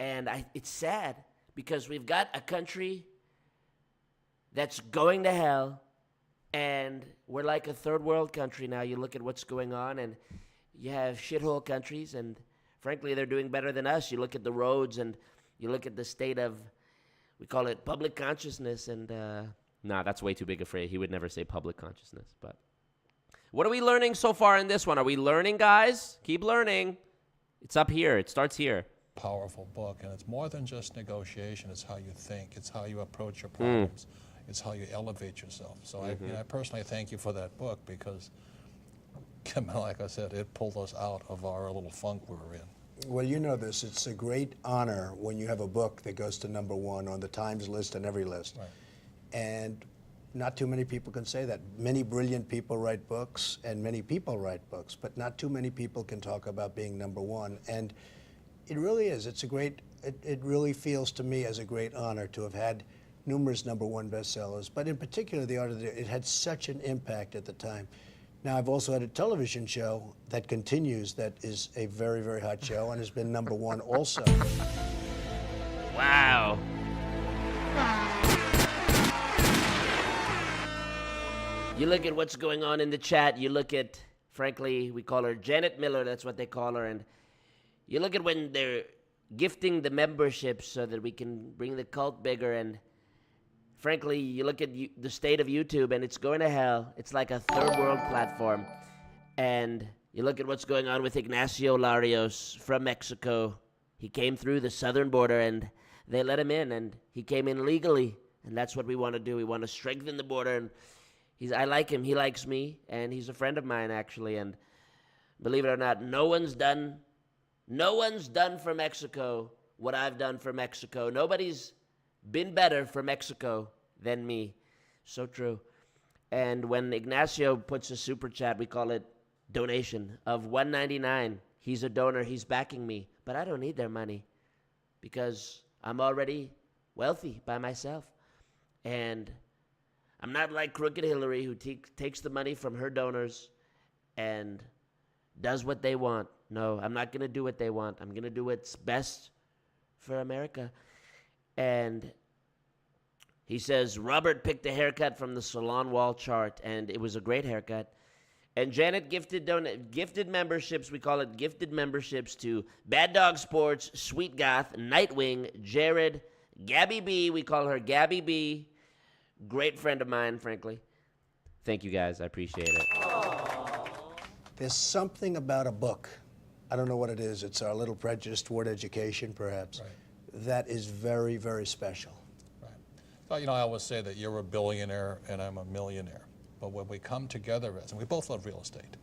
and it's sad, because we've got a country that's going to hell, and we're like a third world country now. You look at what's going on, and you have shithole countries, and frankly, they're doing better than us. You look at the roads, and you look at the state of, we call it public consciousness, and that's way too big a phrase. He would never say public consciousness, but what are we learning so far in this one? Are we learning, guys? Keep learning. It's up here. It starts here. Powerful book, and it's more than just negotiation. It's how you think. It's how you approach your problems. It's how you elevate yourself. So I personally thank you for that book, because, like I said, it pulled us out of our little funk we were in. Well, you know this. It's a great honor when you have a book that goes to #1 on the Times list and every list. Right. And not too many people can say that. Many brilliant people write books, and many people write books, but not too many people can talk about being #1. And it really is. It's a great, it really feels to me as a great honor to have had numerous #1 bestsellers, but in particular, The Art of the Deal, it had such an impact at the time. Now, I've also had a television show that continues, that is a very, very hot show, and has been #1 also. Wow. You look at what's going on in the chat. You look at, frankly, we call her Janet Miller. That's what they call her. And you look at when they're gifting the memberships so that we can bring the cult bigger. And frankly, you look at the state of YouTube, and it's going to hell. It's like a third world platform. And you look at what's going on with Ignacio Larios from Mexico. He came through the southern border, and they let him in, and he came in legally. And that's what we want to do. We want to strengthen the border. And I like him. He likes me. And he's a friend of mine, actually. And believe it or not, no one's done for Mexico what I've done for Mexico. Nobody's been better for Mexico than me. So true. And when Ignacio puts a super chat, we call it donation of $1.99. He's a donor. He's backing me. But I don't need their money, because I'm already wealthy by myself. And I'm not like Crooked Hillary, who takes the money from her donors and does what they want. No, I'm not going to do what they want. I'm going to do what's best for America. And he says, Robert picked a haircut from the salon wall chart, and it was a great haircut. And Janet gifted memberships. We call it gifted memberships to Bad Dog Sports, Sweet Goth, Nightwing, Jared, Gabby B. We call her Gabby B. Great friend of mine, frankly. Thank you, guys. I appreciate it. There's something about a book. I don't know what it is. It's our little prejudice toward education, perhaps. Right. That is very, very special. Right. So, you know, I always say that you're a billionaire and I'm a millionaire. But when we come together and we both love real estate,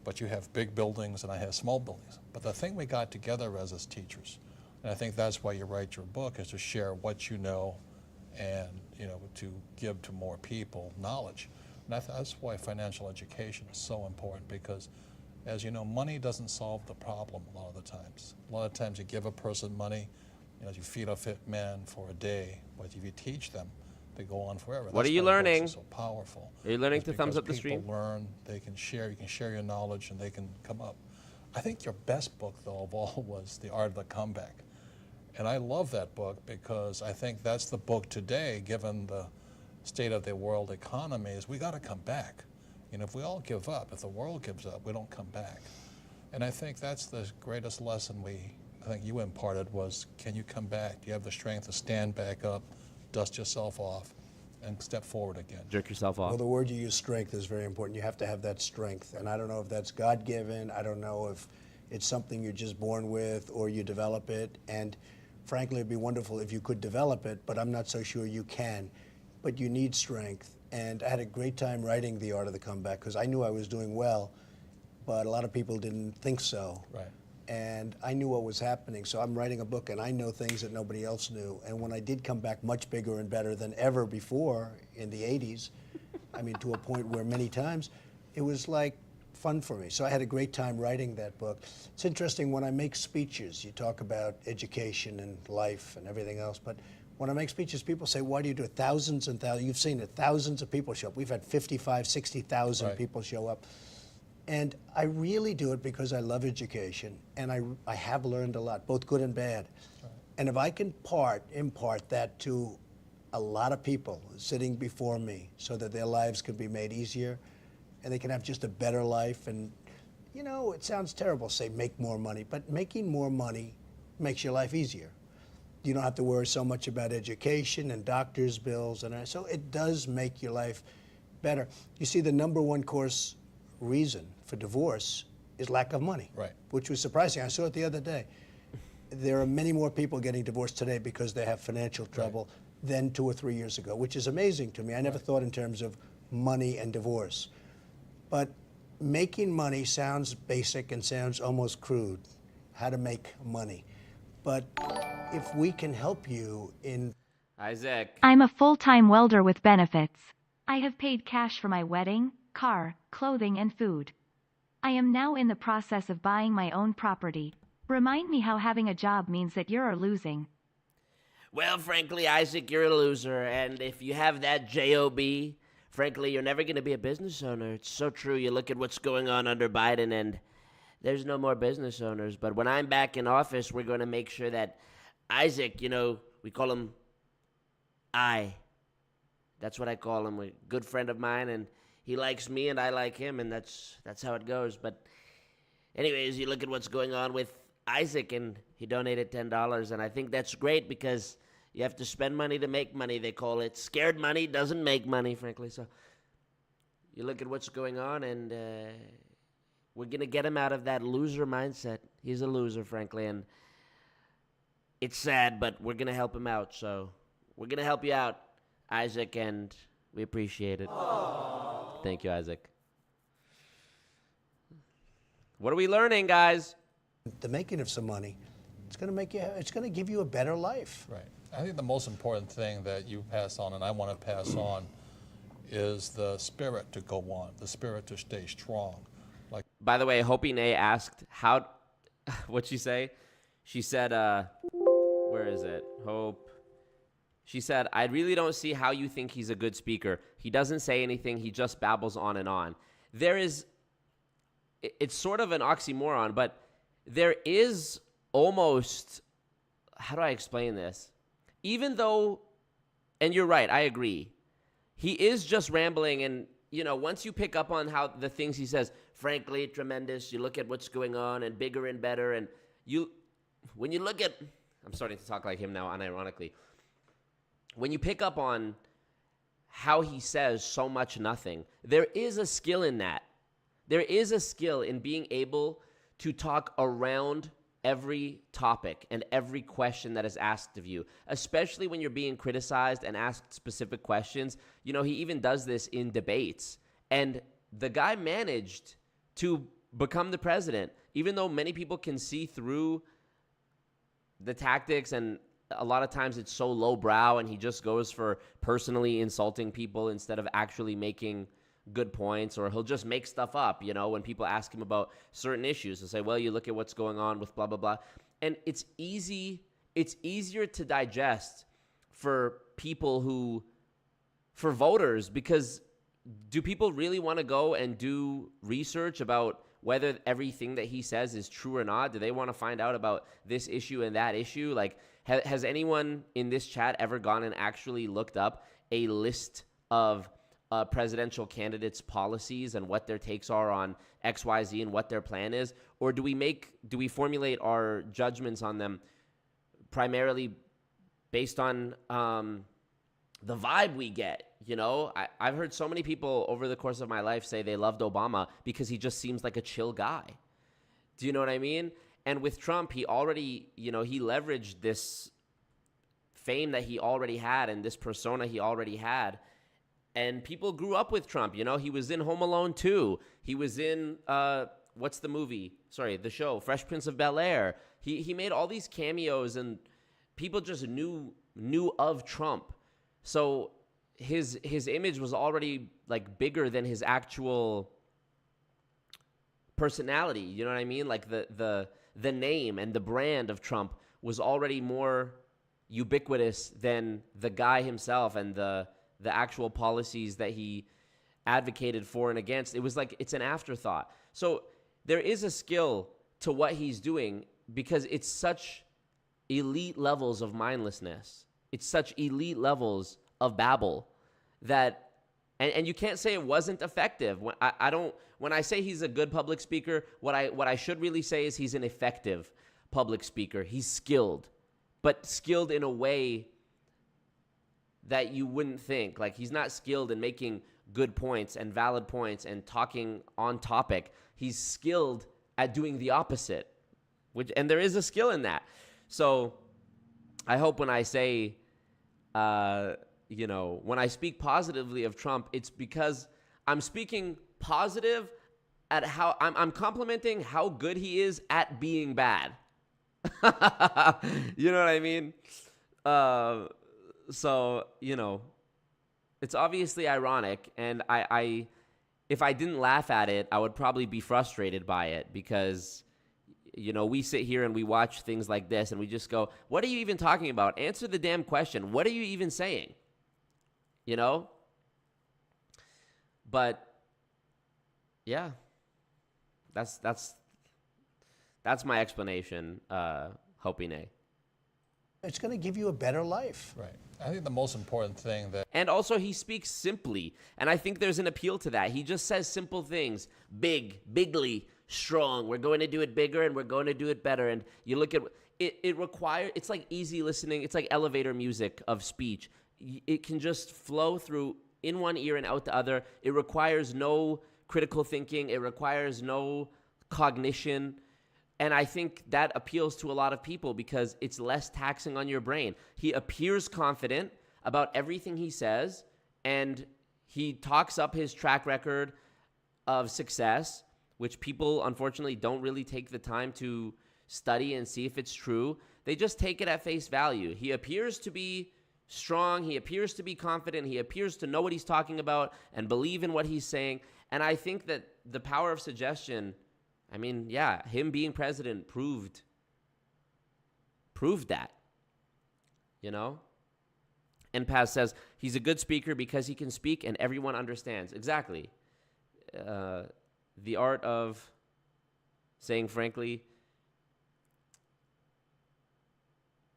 but you have big buildings and I have small buildings. But the thing we got together as teachers, and I think that's why you write your book, is to share what you know and, you know, to give to more people knowledge. And that's why financial education is so important, because, as you know, money doesn't solve the problem a lot of the times. A lot of times you give a person money, you know, you feed a fit man for a day, but if you teach them, they go on forever. What are you learning? So powerful. Are you learning It's to thumbs because up the stream? People learn, they can share, you can share your knowledge and they can come up. I think your best book, though, of all was The Art of the Comeback. And I love that book because I think that's the book today, given the state of the world economy, is we got to come back. You know, if we all give up, if the world gives up, we don't come back. And I think that's the greatest lesson I think you imparted was, can you come back? Do you have the strength to stand back up, dust yourself off, and step forward again? Jerk yourself off. Well, the word you use, strength, is very important. You have to have that strength. And I don't know if that's God-given. I don't know if it's something you're just born with or you develop it. And frankly, it'd be wonderful if you could develop it, but I'm not so sure you can. But you need strength. And I had a great time writing The Art of the Comeback because I knew I was doing well, but a lot of people didn't think so. Right. And I knew what was happening. So I'm writing a book and I know things that nobody else knew. And when I did come back much bigger and better than ever before in the 80s, I mean, to a point where many times it was like fun for me. So I had a great time writing that book. It's interesting when I make speeches, you talk about education and life and everything else, but when I make speeches, people say, why do you do it? Thousands and thousands, you've seen it, thousands of people show up. We've had 55, 60,000 Right. people show up. And I really do it because I love education, and I have learned a lot, both good and bad. Right. And if I can impart that to a lot of people sitting before me so that their lives can be made easier and they can have just a better life. And, you know, it sounds terrible to say make more money, but making more money makes your life easier. You don't have to worry so much about education and doctor's bills, and so it does make your life better. You see, the number one reason for divorce is lack of money, Right. which was surprising. I saw it the other day. There are many more people getting divorced today because they have financial trouble than 2 or 3 years ago, which is amazing to me. I never thought in terms of money and divorce. But making money sounds basic and sounds almost crude, how to make money. But if we can help you in... Isaac. I'm a full-time welder with benefits. I have paid cash for my wedding, car, clothing and food. I am now in the process of buying my own property. Remind me how having a job means that you're losing. Well, frankly, Isaac, you're a loser. And if you have that job, frankly, you're never going to be a business owner. It's so true. You look at what's going on under Biden and there's no more business owners. But when I'm back in office, we're going to make sure that Isaac, you know, we call him I. That's what I call him. A good friend of mine, and he likes me and I like him, and that's how it goes. But anyways, you look at what's going on with Isaac, and he donated $10, and I think that's great because you have to spend money to make money, they call it. Scared money doesn't make money, frankly. So you look at what's going on, and we're going to get him out of that loser mindset. He's a loser, frankly, and it's sad, but we're going to help him out. So we're going to help you out, Isaac, and we appreciate it. Aww. Thank you, Isaac. What are we learning, guys? The making of some money, it's going to give you a better life. Right. I think the most important thing that you pass on, and I want to pass on, is the spirit to go on, the spirit to stay strong. Like, by the way, Hopi Nay asked how, what'd she say? She said, where is it? Hope. She said, I really don't see how you think he's a good speaker. He doesn't say anything. He just babbles on and on. It's sort of an oxymoron, but there is almost, how do I explain this? Even though, and you're right, I agree. He is just rambling and, once you pick up on how the things he says, frankly, tremendous, you look at what's going on and bigger and better. And when you look at, I'm starting to talk like him now, unironically. When you pick up on how he says so much nothing, there is a skill in that. There is a skill in being able to talk around every topic and every question that is asked of you, especially when you're being criticized and asked specific questions. He even does this in debates. And the guy managed to become the president, even though many people can see through the tactics, and a lot of times it's so lowbrow and he just goes for personally insulting people instead of actually making good points, or he'll just make stuff up, when people ask him about certain issues. He'll say, well, you look at what's going on with blah, blah, blah. And it's easier to digest for for voters, because do people really want to go and do research about whether everything that he says is true or not? Do they want to find out about this issue and that issue? Like, has anyone in this chat ever gone and actually looked up a list of presidential candidates' policies and what their takes are on X, Y, Z and what their plan is? Or do we formulate our judgments on them primarily based on the vibe we get? I've heard so many people over the course of my life say they loved Obama because he just seems like a chill guy. Do you know what I mean? And with Trump, he already, he leveraged this fame that he already had and this persona he already had. And people grew up with Trump. He was in Home Alone 2. He was in, what's the movie? Sorry, the show, Fresh Prince of Bel-Air. He made all these cameos, and people just knew of Trump. So his image was already like bigger than his actual personality. You know what I mean? Like the name and the brand of Trump was already more ubiquitous than the guy himself and the actual policies that he advocated for and against. It was like, it's an afterthought. So there is a skill to what he's doing, because it's such elite levels of mindlessness. It's such elite levels of babble that, and you can't say it wasn't effective. When I say he's a good public speaker, what I should really say is he's an effective public speaker. He's skilled, but skilled in a way that you wouldn't think. Like, he's not skilled in making good points and valid points and talking on topic. He's skilled at doing the opposite, and there is a skill in that. So I hope when I say, when I speak positively of Trump, it's because I'm speaking positive at how I'm complimenting how good he is at being bad. You know what I mean? So, it's obviously ironic, and I if I didn't laugh at it, I would probably be frustrated by it, because, we sit here and we watch things like this and we just go, what are you even talking about? Answer the damn question. What are you even saying? But yeah, that's my explanation, Hopine. It's going to give you a better life. Right. I think the most important thing that... And also, he speaks simply, and I think there's an appeal to that. He just says simple things. Bigly, strong. We're going to do it bigger, and we're going to do it better. And you look at... It requires... It's like easy listening. It's like elevator music of speech. It can just flow through in one ear and out the other. It requires no critical thinking. It requires no cognition. And I think that appeals to a lot of people because it's less taxing on your brain. He appears confident about everything he says, and he talks up his track record of success, which people, unfortunately, don't really take the time to study and see if it's true. They just take it at face value. He appears to be strong. He appears to be confident. He appears to know what he's talking about and believe in what he's saying. And I think that the power of suggestion... I mean, yeah, him being president proved that, And Paz says, he's a good speaker because he can speak and everyone understands. Exactly. The art of saying frankly,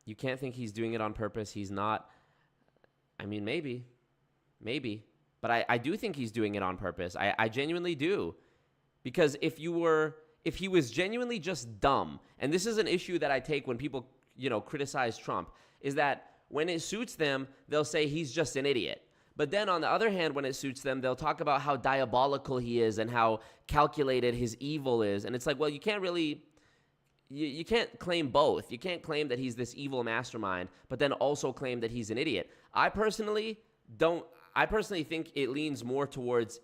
you can't think he's doing it on purpose. He's not. I mean, maybe. But But I do think he's doing it on purpose. I genuinely do. Because if he was genuinely just dumb, and this is an issue that I take when people, criticize Trump, is that when it suits them, they'll say he's just an idiot. But then on the other hand, when it suits them, they'll talk about how diabolical he is and how calculated his evil is. And it's like, well, you can't really, you can't claim both. You can't claim that he's this evil mastermind, but then also claim that he's an idiot. I personally think it leans more towards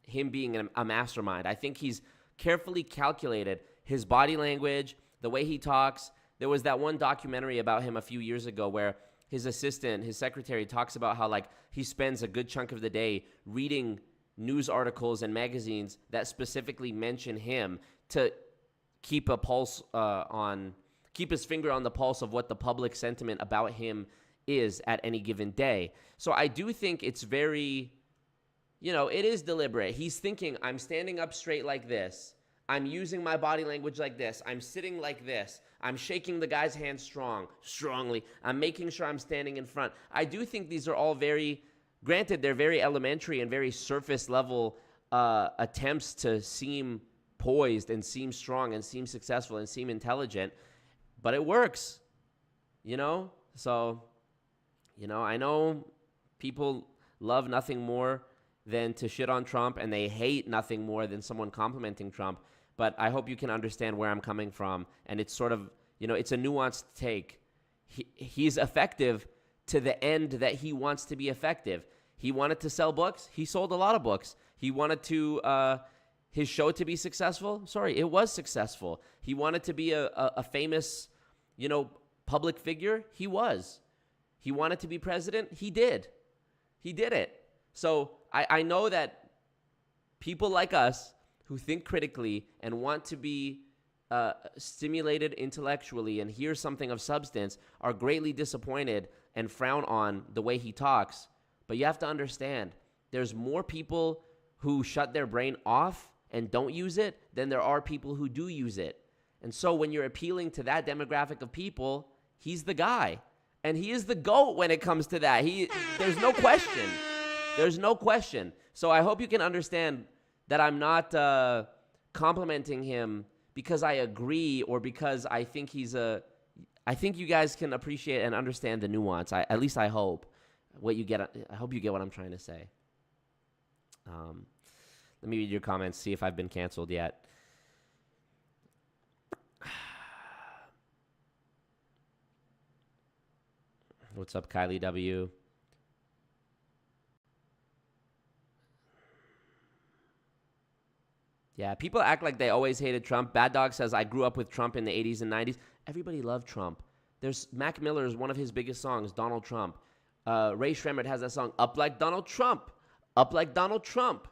him being a mastermind. I think he's carefully calculated his body language, the way he talks. There was that one documentary about him a few years ago where his assistant, his secretary, talks about how he spends a good chunk of the day reading news articles and magazines that specifically mention him to keep his finger on the pulse of what the public sentiment about him is at any given day. So I do think it's very, it is deliberate. He's thinking, I'm standing up straight like this. I'm using my body language like this. I'm sitting like this. I'm shaking the guy's hand strongly. I'm making sure I'm standing in front. I do think these are all granted, they're very elementary and very surface level attempts to seem poised and seem strong and seem successful and seem intelligent, but it works, So, I know people love nothing more than to shit on Trump, and they hate nothing more than someone complimenting Trump. But I hope you can understand where I'm coming from. And it's sort of, it's a nuanced take. He's effective to the end that he wants to be effective. He wanted to sell books. He sold a lot of books. He wanted his show to be successful. Sorry, it was successful. He wanted to be a famous, public figure. He was. He wanted to be president. He did. He did it. So I know that people like us who think critically and want to be stimulated intellectually and hear something of substance are greatly disappointed and frown on the way he talks. But you have to understand, there's more people who shut their brain off and don't use it than there are people who do use it. And so when you're appealing to that demographic of people, he's the guy. And he is the GOAT when it comes to that. There's no question. There's no question. So I hope you can understand that I'm not complimenting him because I agree or because I think I think you guys can appreciate and understand the nuance. At least I hope I hope you get what I'm trying to say. Let me read your comments, see if I've been canceled yet. What's up, Kylie W? Yeah, people act like they always hated Trump. Bad Dog says, I grew up with Trump in the 80s and 90s. Everybody loved Trump. There's Mac Miller's one of his biggest songs, Donald Trump. Ray Shremmerd has that song, Up Like Donald Trump. Up Like Donald Trump.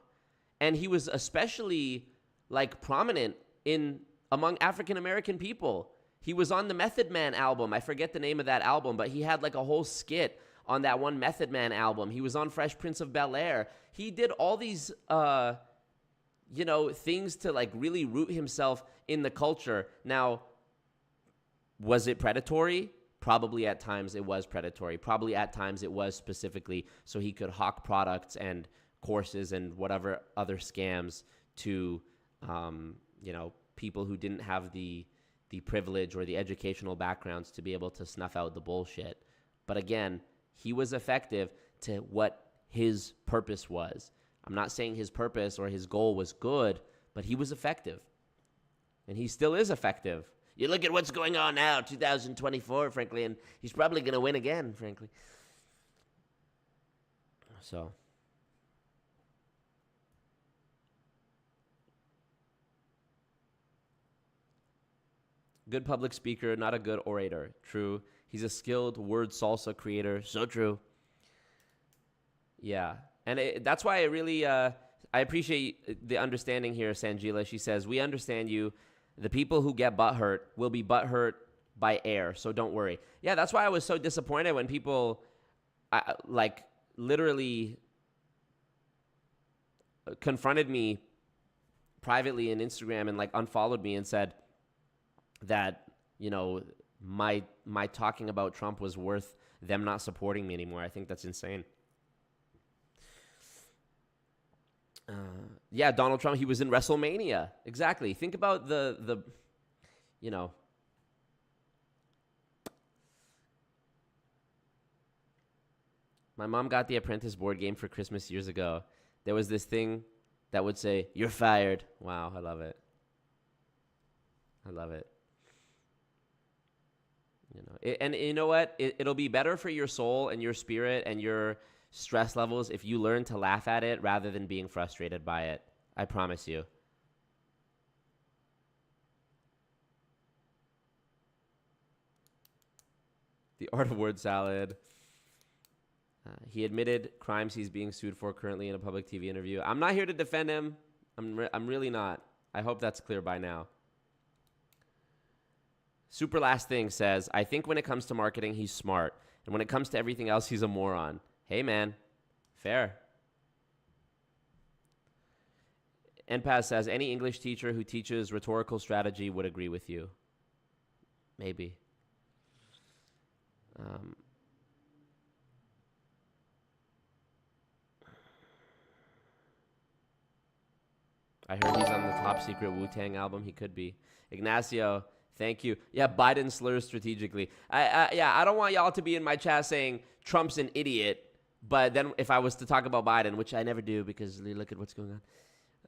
And he was especially prominent among African American people. He was on the Method Man album. I forget the name of that album, but he had a whole skit on that one Method Man album. He was on Fresh Prince of Bel-Air. He did all these things to really root himself in the culture. Now, was it predatory? Probably at times it was predatory. Probably at times it was specifically so he could hawk products and courses and whatever other scams to, people who didn't have the privilege or the educational backgrounds to be able to snuff out the bullshit. But again, he was effective to what his purpose was. I'm not saying his purpose or his goal was good, but he was effective. And he still is effective. You look at what's going on now, 2024, frankly, and he's probably going to win again, frankly. So. Good public speaker, not a good orator. True. He's a skilled word salsa creator. So true. Yeah. And that's why I really, I appreciate the understanding here, Sanjila. She says, we understand you. The people who get butthurt will be butthurt by air, so don't worry. Yeah, that's why I was so disappointed when people, literally confronted me privately in Instagram and, unfollowed me and said that, my talking about Trump was worth them not supporting me anymore. I think that's insane. Yeah, Donald Trump, he was in WrestleMania. Exactly. Think about the you know. My mom got The Apprentice board game for Christmas years ago. There was this thing that would say, "You're fired." Wow, I love it. I love it. You know, and you know what? It'll be better for your soul and your spirit and your stress levels if you learn to laugh at it rather than being frustrated by it. I promise you. The Art of Word Salad. He admitted crimes he's being sued for currently in a public TV interview. I'm not here to defend him. I'm really not. I hope that's clear by now. Super Last Thing says, I think when it comes to marketing, he's smart. And when it comes to everything else, he's a moron. Hey, man. Fair. NPAS says, any English teacher who teaches rhetorical strategy would agree with you. Maybe. I heard he's on the top secret Wu-Tang album. He could be. Ignacio, thank you. Yeah, Biden slurs strategically. I don't want y'all to be in my chat saying Trump's an idiot, but then if I was to talk about Biden, which I never do because look at what's going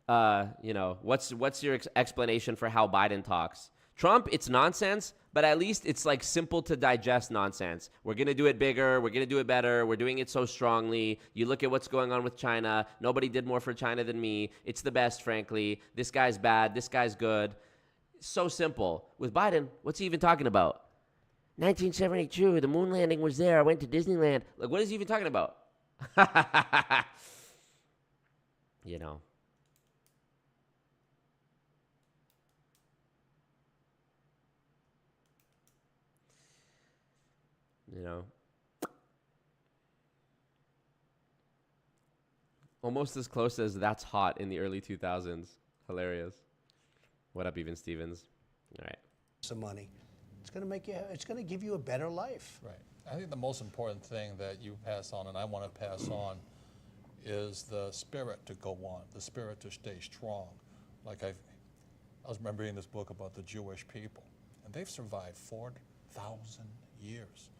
on, you know, what's your explanation for how Biden talks? Trump, it's nonsense, but at least it's like simple to digest nonsense. We're going to do it bigger. We're going to do it better. We're doing it so strongly. You look at what's going on with China. Nobody did more for China than me. It's the best, frankly. This guy's bad. This guy's good. So simple. With Biden, what's he even talking about? 1972, the moon landing was there. I went to Disneyland. Like, what is he even talking about? You know. You know, almost as close as That's Hot in the early 2000s. Hilarious. What up, Even Stevens? All right. Some money. It's going to make you. It's going to give you a better life. Right. I think the most important thing that you pass on, and I want to pass on, is the spirit to go on, the spirit to stay strong. Like I was remembering this book about the Jewish people, and they've survived 4,000 years.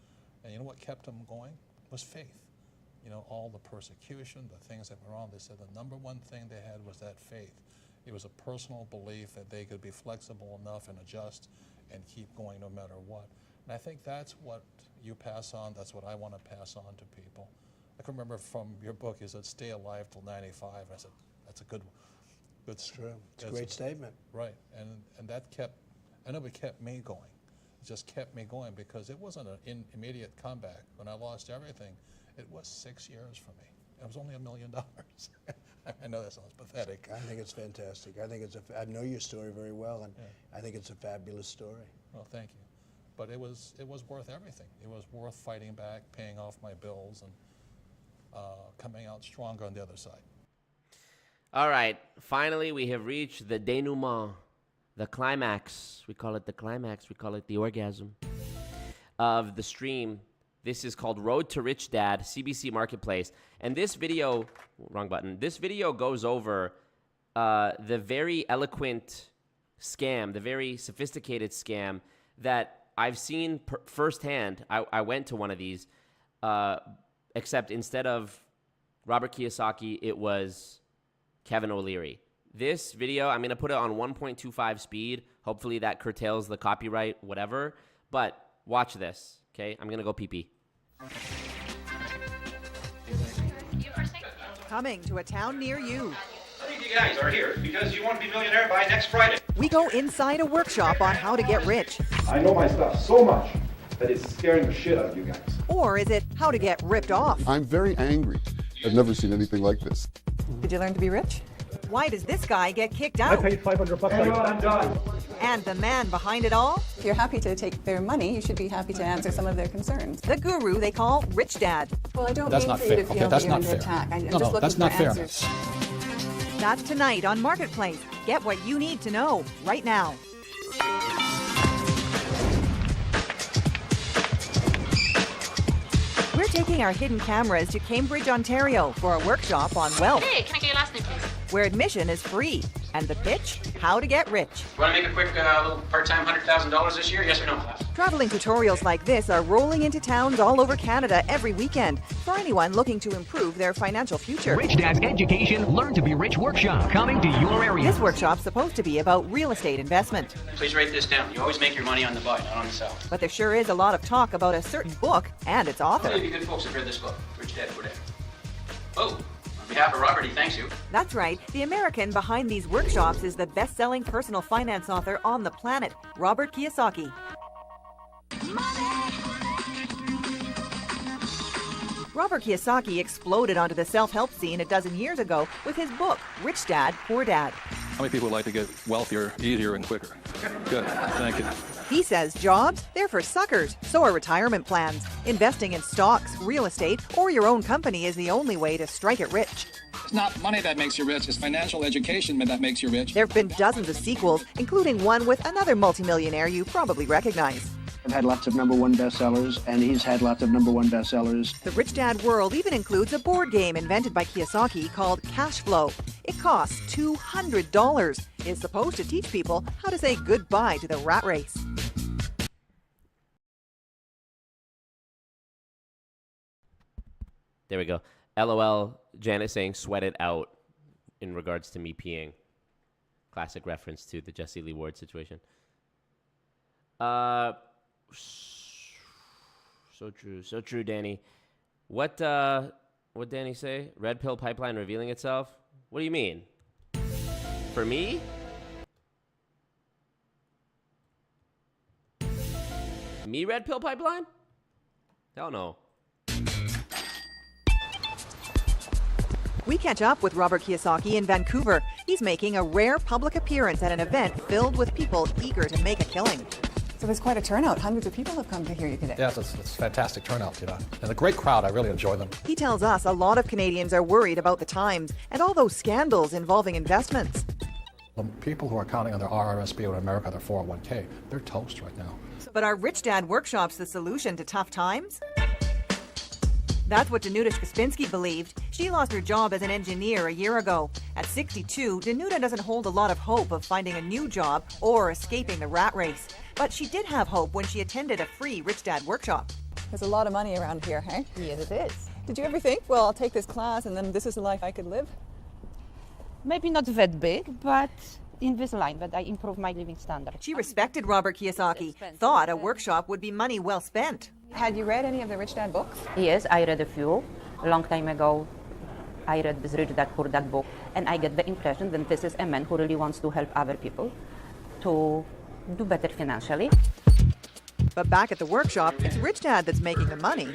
And you know what kept them going? Was faith. You know, all the persecution, the things that were on, they said the number one thing they had was that faith. It was a personal belief that they could be flexible enough and adjust and keep going no matter what. And I think that's what you pass on, that's what I want to pass on to people. I can remember from your book, you said stay alive till 95. I said, that's a good one. It's true. It's a great statement. Right, and that kept, I know it kept me going. Just kept me going because it wasn't an immediate comeback. When I lost everything, it was 6 years for me. It was only $1 million. I know that sounds pathetic. I think it's fantastic. I think I know your story very well, and I think it's a fabulous story. Well, thank you. But it was worth everything. It was worth fighting back, paying off my bills, and coming out stronger on the other side. All right. Finally, we have reached the denouement. The climax, we call it the climax, we call it the orgasm of the stream. This is called Road to Rich Dad, CBC Marketplace. And this video, wrong button, this video goes over the very eloquent scam, the very sophisticated scam that I've seen firsthand. I went to one of these, except instead of Robert Kiyosaki, it was Kevin O'Leary. This video, I'm going to put it on 1.25 speed. Hopefully that curtails the copyright, whatever. But watch this, okay? I'm going to go pee-pee. Coming to a town near you. I think you guys are here because you want to be millionaire by next Friday. We go inside a workshop on how to get rich. I know my stuff so much that it's scaring the shit out of you guys. Or is it how to get ripped off? I'm very angry. I've never seen anything like this. Did you learn to be rich? Why does this guy get kicked out? I paid $500. I'm done. And the man behind it all? If you're happy to take their money, you should be happy to answer some of their concerns. The guru they call Rich Dad. Well, I don't that's mean for you to feel that you're under attack. I'm just looking that's for not answers. Fair. That's tonight on Marketplace. Get what you need to know right now. We're taking our hidden cameras to Cambridge, Ontario for a workshop on wealth. Hey, can I get your last name, please? where admission is free. And the pitch? How to get rich. Want to make a quick little part-time $100,000 this year? Yes or no, class? Traveling tutorials like this are rolling into towns all over Canada every weekend for anyone looking to improve their financial future. Rich Dad's Education Learn to Be Rich workshop coming to your area. This workshop's supposed to be about real estate investment. Please write this down. You always make your money on the buy, not on the sell. But there sure is a lot of talk about a certain book and its author. How many of you good folks have read this book, Rich Dad Poor Dad? Oh, on behalf of Robert, he thanks you. That's right. The American behind these workshops is the best-selling personal finance author on the planet, Robert Kiyosaki. Robert Kiyosaki exploded onto the self-help scene a dozen years ago with his book, Rich Dad, Poor Dad. How many people would like to get wealthier, easier, and quicker? Good, thank you. He says jobs, they're for suckers. So are retirement plans. Investing in stocks, real estate, or your own company is the only way to strike it rich. It's not money that makes you rich, it's financial education that makes you rich. There have been dozens of sequels, including one with another multimillionaire you probably recognize. I've had lots of #1 bestsellers, and he's had lots of #1 bestsellers. The Rich Dad world even includes a board game invented by Kiyosaki called Cash Flow. It costs $200. It's supposed to teach people how to say goodbye to the rat race. There we go. LOL, Janet saying sweat it out in regards to me peeing. Classic reference to the Jessie Lee Ward situation. So true, Danny. What Danny say? Red pill pipeline revealing itself? What do you mean? For me? Me red pill pipeline? Hell no. We catch up with Robert Kiyosaki in Vancouver. He's making a rare public appearance at an event filled with people eager to make a killing. So there's quite a turnout. Hundreds of people have come to hear you today. Yes, it's fantastic turnout, and a great crowd. I really enjoy them. He tells us a lot of Canadians are worried about the times and all those scandals involving investments. The people who are counting on their RRSP or in America, their 401k, they're toast right now. But are Rich Dad workshops the solution to tough times? That's what Danuta Skaspinski believed. She lost her job as an engineer a year ago. At 62, Danuta doesn't hold a lot of hope of finding a new job or escaping the rat race. But she did have hope when she attended a free Rich Dad workshop. There's a lot of money around here, hey? Yes, it is. Did you ever think, well, I'll take this class and then this is the life I could live? Maybe not that big, but in this line, that I improve my living standard. She respected Robert Kiyosaki, thought a workshop would be money well spent. Had you read any of the Rich Dad books? Yes, I read a few. A long time ago, I read this Rich Dad Poor Dad book, and I get the impression that this is a man who really wants to help other people to do better financially. But back at the workshop, it's Rich Dad that's making the money.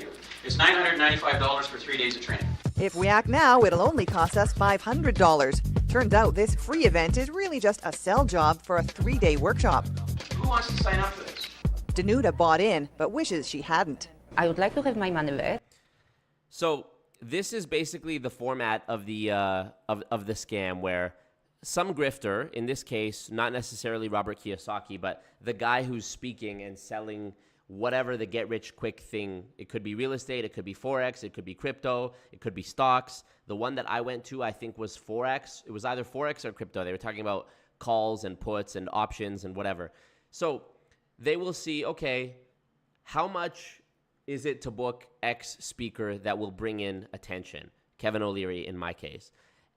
It's $995 for 3 days of training. If we act now, it'll only cost us $500. Turns out this free event is really just a sell job for a 3-day workshop. Who wants to sign up for this? Danuta bought in, but wishes she hadn't. I would like to have my money back. So this is basically the format of the of the scam where some grifter, in this case, not necessarily Robert Kiyosaki, but the guy who's speaking and selling whatever the get-rich-quick thing. It could be real estate, it could be Forex, it could be crypto, it could be stocks. The one that I went to, I think, was Forex. It was either Forex or crypto. They were talking about calls and puts and options and whatever. So they will see, okay, how much is it to book X speaker that will bring in attention? Kevin O'Leary, in my case.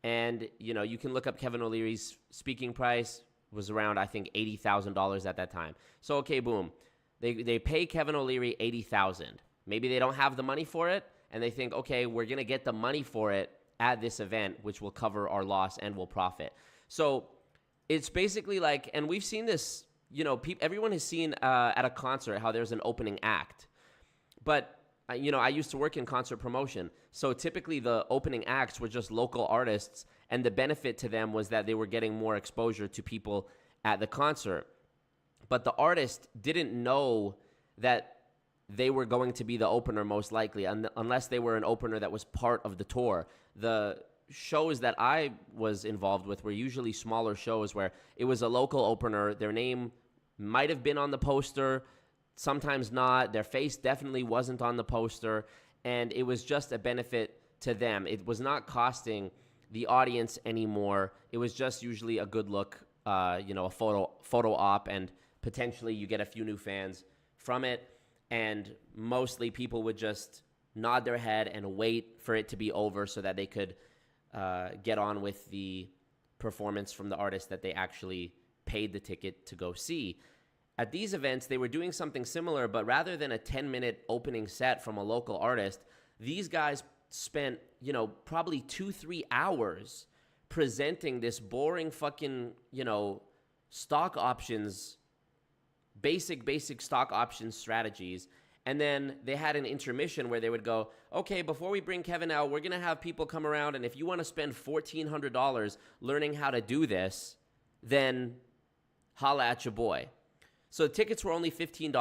And, you know, you can look up Kevin O'Leary's speaking price was around, I think, $80,000 at that time. So, okay, boom. They pay Kevin O'Leary $80,000. Maybe they don't have the money for it, and they think, okay, we're going to get the money for it at this event, which will cover our loss and will profit. So it's basically like, and we've seen this, you know, everyone has seen at a concert how there's an opening act. But, you know, I used to work in concert promotion. So typically the opening acts were just local artists, and the benefit to them was that they were getting more exposure to people at the concert. But the artist didn't know that they were going to be the opener most likely, unless they were an opener that was part of the tour. The shows that I was involved with were usually smaller shows where it was a local opener. Their name might have been on the poster, sometimes not. Their face definitely wasn't on the poster, and it was just a benefit to them. It was not costing the audience anymore. It was just usually a good look, a photo op, and potentially you get a few new fans from it. And mostly people would just nod their head and wait for it to be over so that they could get on with the performance from the artist that they actually paid the ticket to go see. At these events, they were doing something similar, but rather than a 10-minute opening set from a local artist, these guys spent, probably 2-3 hours presenting this boring fucking, stock options, basic stock options strategies. And then they had an intermission where they would go, okay, before we bring Kevin out, we're going to have people come around, and if you want to spend $1,400 learning how to do this, then holla at your boy. So the tickets were only $15.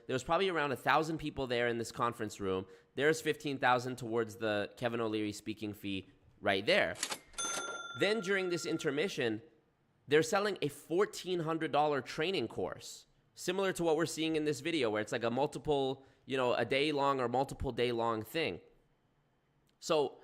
There was probably around 1,000 people there in this conference room. There's $15,000 towards the Kevin O'Leary speaking fee right there. Then during this intermission, they're selling a $1,400 training course, similar to what we're seeing in this video, where it's like a multiple, a day long or multiple day long thing. So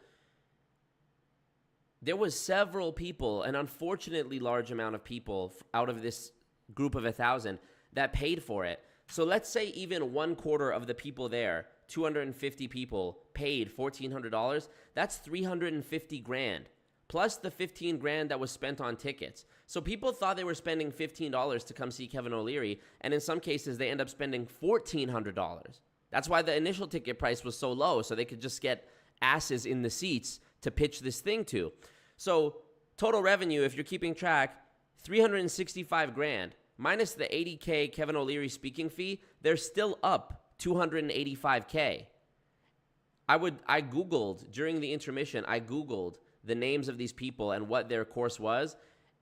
there was several people, an unfortunately large amount of people out of this group of 1,000 that paid for it. So let's say even 1/4 of the people there, 250 people, paid $1,400. That's $350,000 plus the $15,000 that was spent on tickets. So people thought they were spending $15 to come see Kevin O'Leary, and in some cases they end up spending $1,400. That's why the initial ticket price was so low, so they could just get asses in the seats to pitch this thing to. So total revenue, if you're keeping track, $365,000 minus the $80K Kevin O'Leary speaking fee, they're still up $285K. I Googled during the intermission, I Googled the names of these people and what their course was.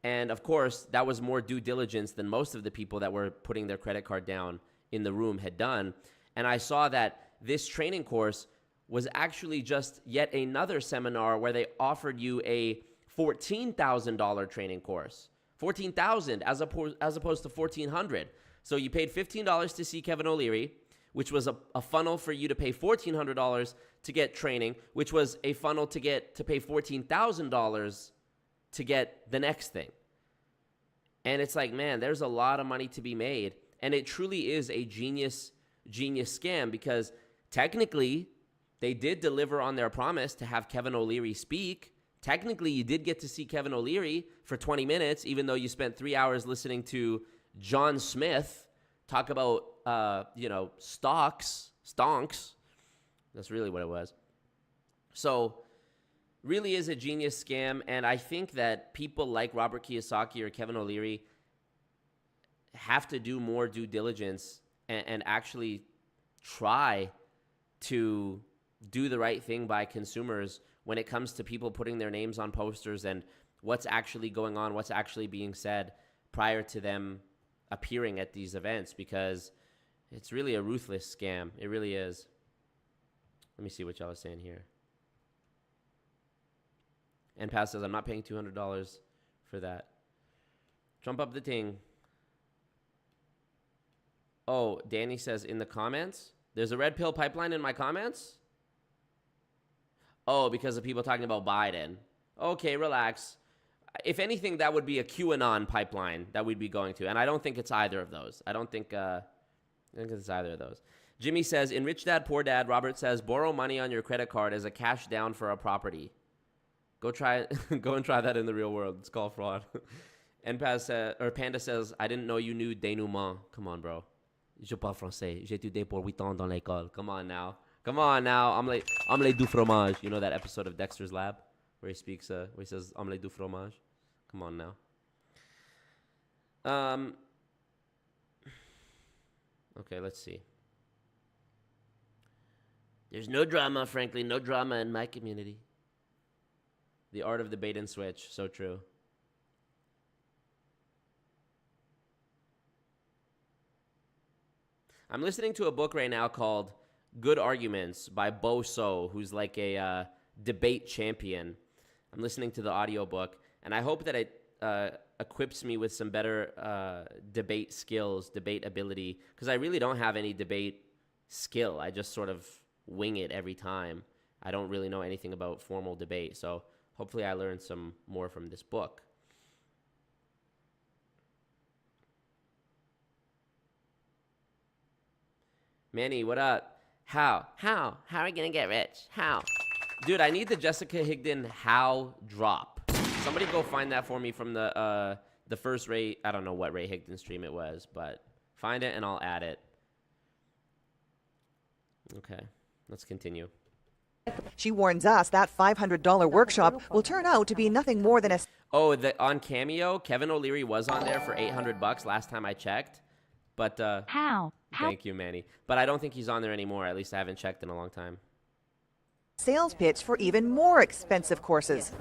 And of course, that was more due diligence than most of the people that were putting their credit card down in the room had done. And I saw that this training course was actually just yet another seminar where they offered you a $14,000 training course. $14,000 as opposed to $1,400. So you paid $15 to see Kevin O'Leary, which was a funnel for you to pay $1,400 to get training, which was a funnel to pay $14,000 to get the next thing. And it's like, man, there's a lot of money to be made. And it truly is a genius scam, because technically they did deliver on their promise to have Kevin O'Leary speak. Technically, you did get to see Kevin O'Leary for 20 minutes, even though you spent 3 hours listening to John Smith talk about, stonks. That's really what it was. So really is a genius scam. And I think that people like Robert Kiyosaki or Kevin O'Leary have to do more due diligence and actually try to do the right thing by consumers when it comes to people putting their names on posters and what's actually going on, what's actually being said prior to them appearing at these events, because it's really a ruthless scam. It really is. Let me see what y'all are saying here. And Paz says, I'm not paying $200 for that. Trump up the ting. Oh, Danny says in the comments, there's a red pill pipeline in my comments? Oh, because of people talking about Biden. Okay, relax. If anything, that would be a QAnon pipeline that we'd be going to. And I don't think it's either of those. I think it's either of those. Jimmy says, in Rich Dad, Poor Dad, Robert says, borrow money on your credit card as a cash down for a property. Go and try that in the real world. It's called fraud. And Panda says, I didn't know you knew dénouement. Come on, bro. Je parle français. J'ai étudié pour 8 ans dans l'école. Come on now. Omelette du fromage. You know that episode of Dexter's Lab where he speaks, where he says omelette du fromage? Come on now. Okay, let's see. There's no drama, frankly, no drama in my community. The art of the bait and switch, so true. I'm listening to a book right now called Good Arguments by Bo So, who's like a debate champion. I'm listening to the audiobook, and I hope that it equips me with some better debate skills, debate ability, because I really don't have any debate skill. I just sort of wing it every time. I don't really know anything about formal debate, so hopefully I learned some more from this book. Manny, what up? How are we gonna get rich? How? Dude, I need the Jessica Higdon how drop. Somebody go find that for me from the first Ray, I don't know what Ray Higdon stream it was, but find it and I'll add it. Okay, let's continue. She warns us that $500 workshop will turn out to be nothing more than a... Oh, on Cameo, Kevin O'Leary was on there for $800 last time I checked. But, How? Thank you, Manny. But I don't think he's on there anymore. At least I haven't checked in a long time. Sales pitch for even more expensive courses.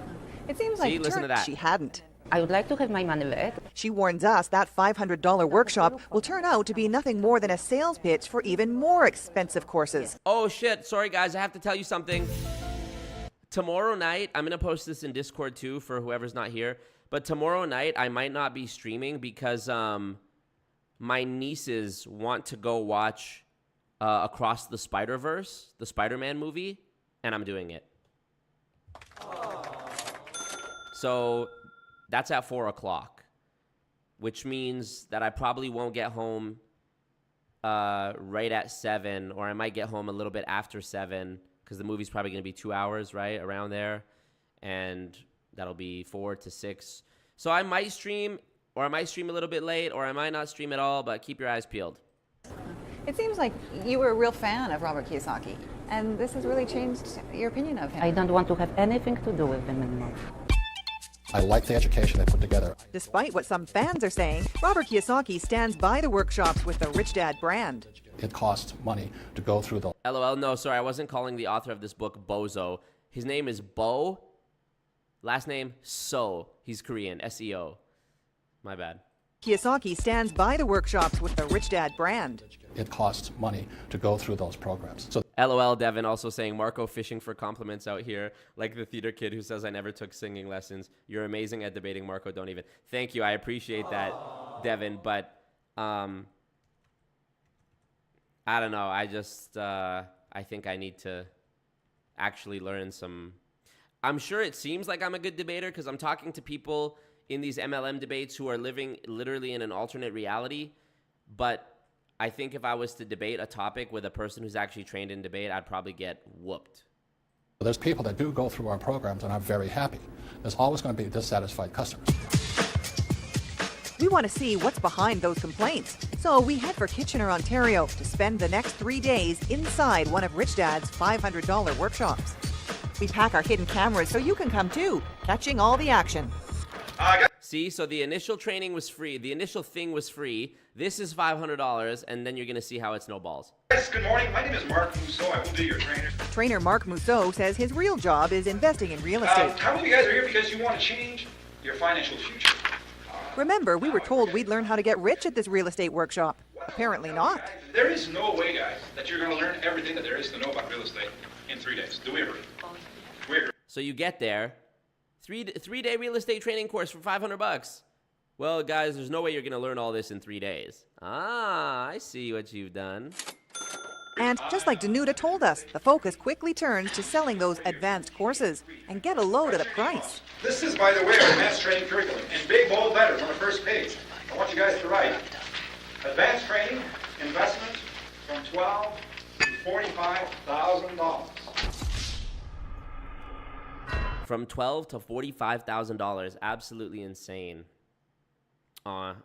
It seems like listen to that. She hadn't. I would like to have my money back. She warns us that $500 workshop will turn out to be nothing more than a sales pitch for even more expensive courses. Oh, shit. Sorry, guys. I have to tell you something. Tomorrow night, I'm going to post this in Discord, too, for whoever's not here. But tomorrow night, I might not be streaming because my nieces want to go watch Across the Spider-Verse, the Spider-Man movie, and I'm doing it. So that's at 4 o'clock, which means that I probably won't get home right at 7, or I might get home a little bit after 7, because the movie's probably going to be 2 hours, right, around there, and that'll be 4 to 6. So I might stream, or I might stream a little bit late, or I might not stream at all, but keep your eyes peeled. It seems like you were a real fan of Robert Kiyosaki, and this has really changed your opinion of him. I don't want to have anything to do with him anymore. I like the education they put together. Despite what some fans are saying, Robert Kiyosaki stands by the workshops with the Rich Dad brand. It costs money to go through the... LOL, no, sorry, I wasn't calling the author of this book Bozo. His name is Bo, last name So. He's Korean, S-E-O. My bad. Kiyosaki stands by the workshops with the Rich Dad brand. It costs money to go through those programs. So LOL, Devin also saying, Marco fishing for compliments out here, like the theater kid who says I never took singing lessons. You're amazing at debating, Marco, don't even. Thank you, I appreciate that, Devin, but I don't know, I just, I think I need to actually learn some. I'm sure it seems like I'm a good debater because I'm talking to people in these MLM debates who are living literally in an alternate reality, but I think if I was to debate a topic with a person who's actually trained in debate, I'd probably get whooped. there's people that do go through our programs and are very happy. There's always going to be dissatisfied customers. We want to see what's behind those complaints. So we head for Kitchener, Ontario to spend the next 3 days inside one of Rich Dad's $500 workshops. We pack our hidden cameras so you can come too, catching all the action. See, so the initial training was free. The initial thing was free. This is $500, and then you're going to see how it snowballs. Yes, good morning. My name is Mark Mousseau. I will be your trainer. Trainer Mark Mousseau says his real job is investing in real estate. How many of you guys are here because you want to change your financial future? Remember, we were told we'd learn how to get rich at this real estate workshop. Apparently not. There is no way, guys, that you're going to learn everything that there is to know about real estate in 3 days. Do we agree? We agree. So you get there, three-day real estate training course for $500. Well, guys, there's no way you're going to learn all this in 3 days. Ah, I see what you've done. And just like Danuta told us, the focus quickly turns to selling those advanced courses and get a load at a price. This is, by the way, our advanced training curriculum in big, bold letters on the first page. I want you guys to write advanced training investment from $12,000 to $45,000. From $12,000 to $45,000, absolutely insane. KB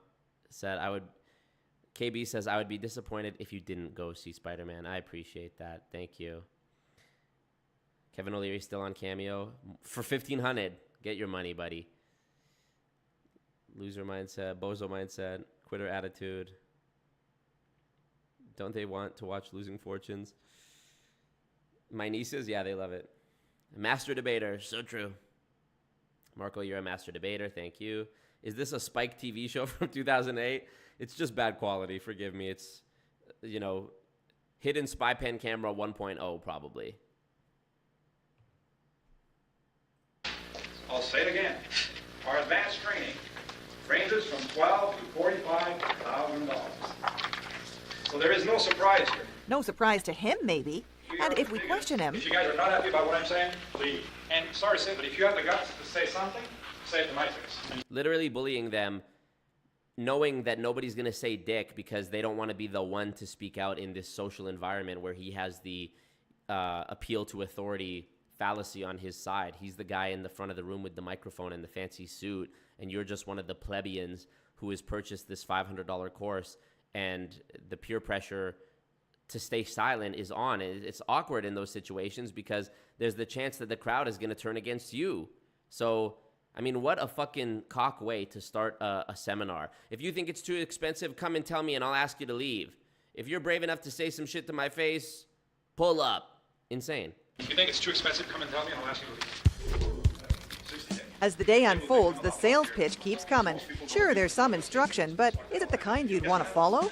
says, I would be disappointed if you didn't go see Spider-Man. I appreciate that. Thank you. Kevin O'Leary still on Cameo. For $1,500, get your money, buddy. Loser mindset, bozo mindset, quitter attitude. Don't they want to watch Losing Fortunes? My nieces, yeah, they love it. Master debater, so true. Marco, you're a master debater, thank you. Is this a Spike TV show from 2008? It's just bad quality, forgive me. It's, hidden spy pen camera 1.0 probably. I'll say it again. Our advanced training ranges from $12,000 to $45,000. So there is no surprise here. No surprise to him, maybe. And if we question him, If you guys are not happy about what I'm saying, leave. And sorry to say, but if you have the guts to say something, say it to my face. Literally bullying them, knowing that nobody's going to say dick because they don't want to be the one to speak out in this social environment where he has the appeal to authority fallacy on his side. He's the guy in the front of the room with the microphone and the fancy suit, and you're just one of the plebeians who has purchased this $500 course, and the peer pressure to stay silent is on. It's awkward in those situations because there's the chance that the crowd is going to turn against you. So, I mean, what a fucking cock way to start a seminar. If you think it's too expensive, come and tell me and I'll ask you to leave. If you're brave enough to say some shit to my face, pull up. Insane. If you think it's too expensive, come and tell me and I'll ask you to leave. as the day unfolds, the sales pitch keeps coming. Sure, there's some instruction, but is it the kind you'd want to follow?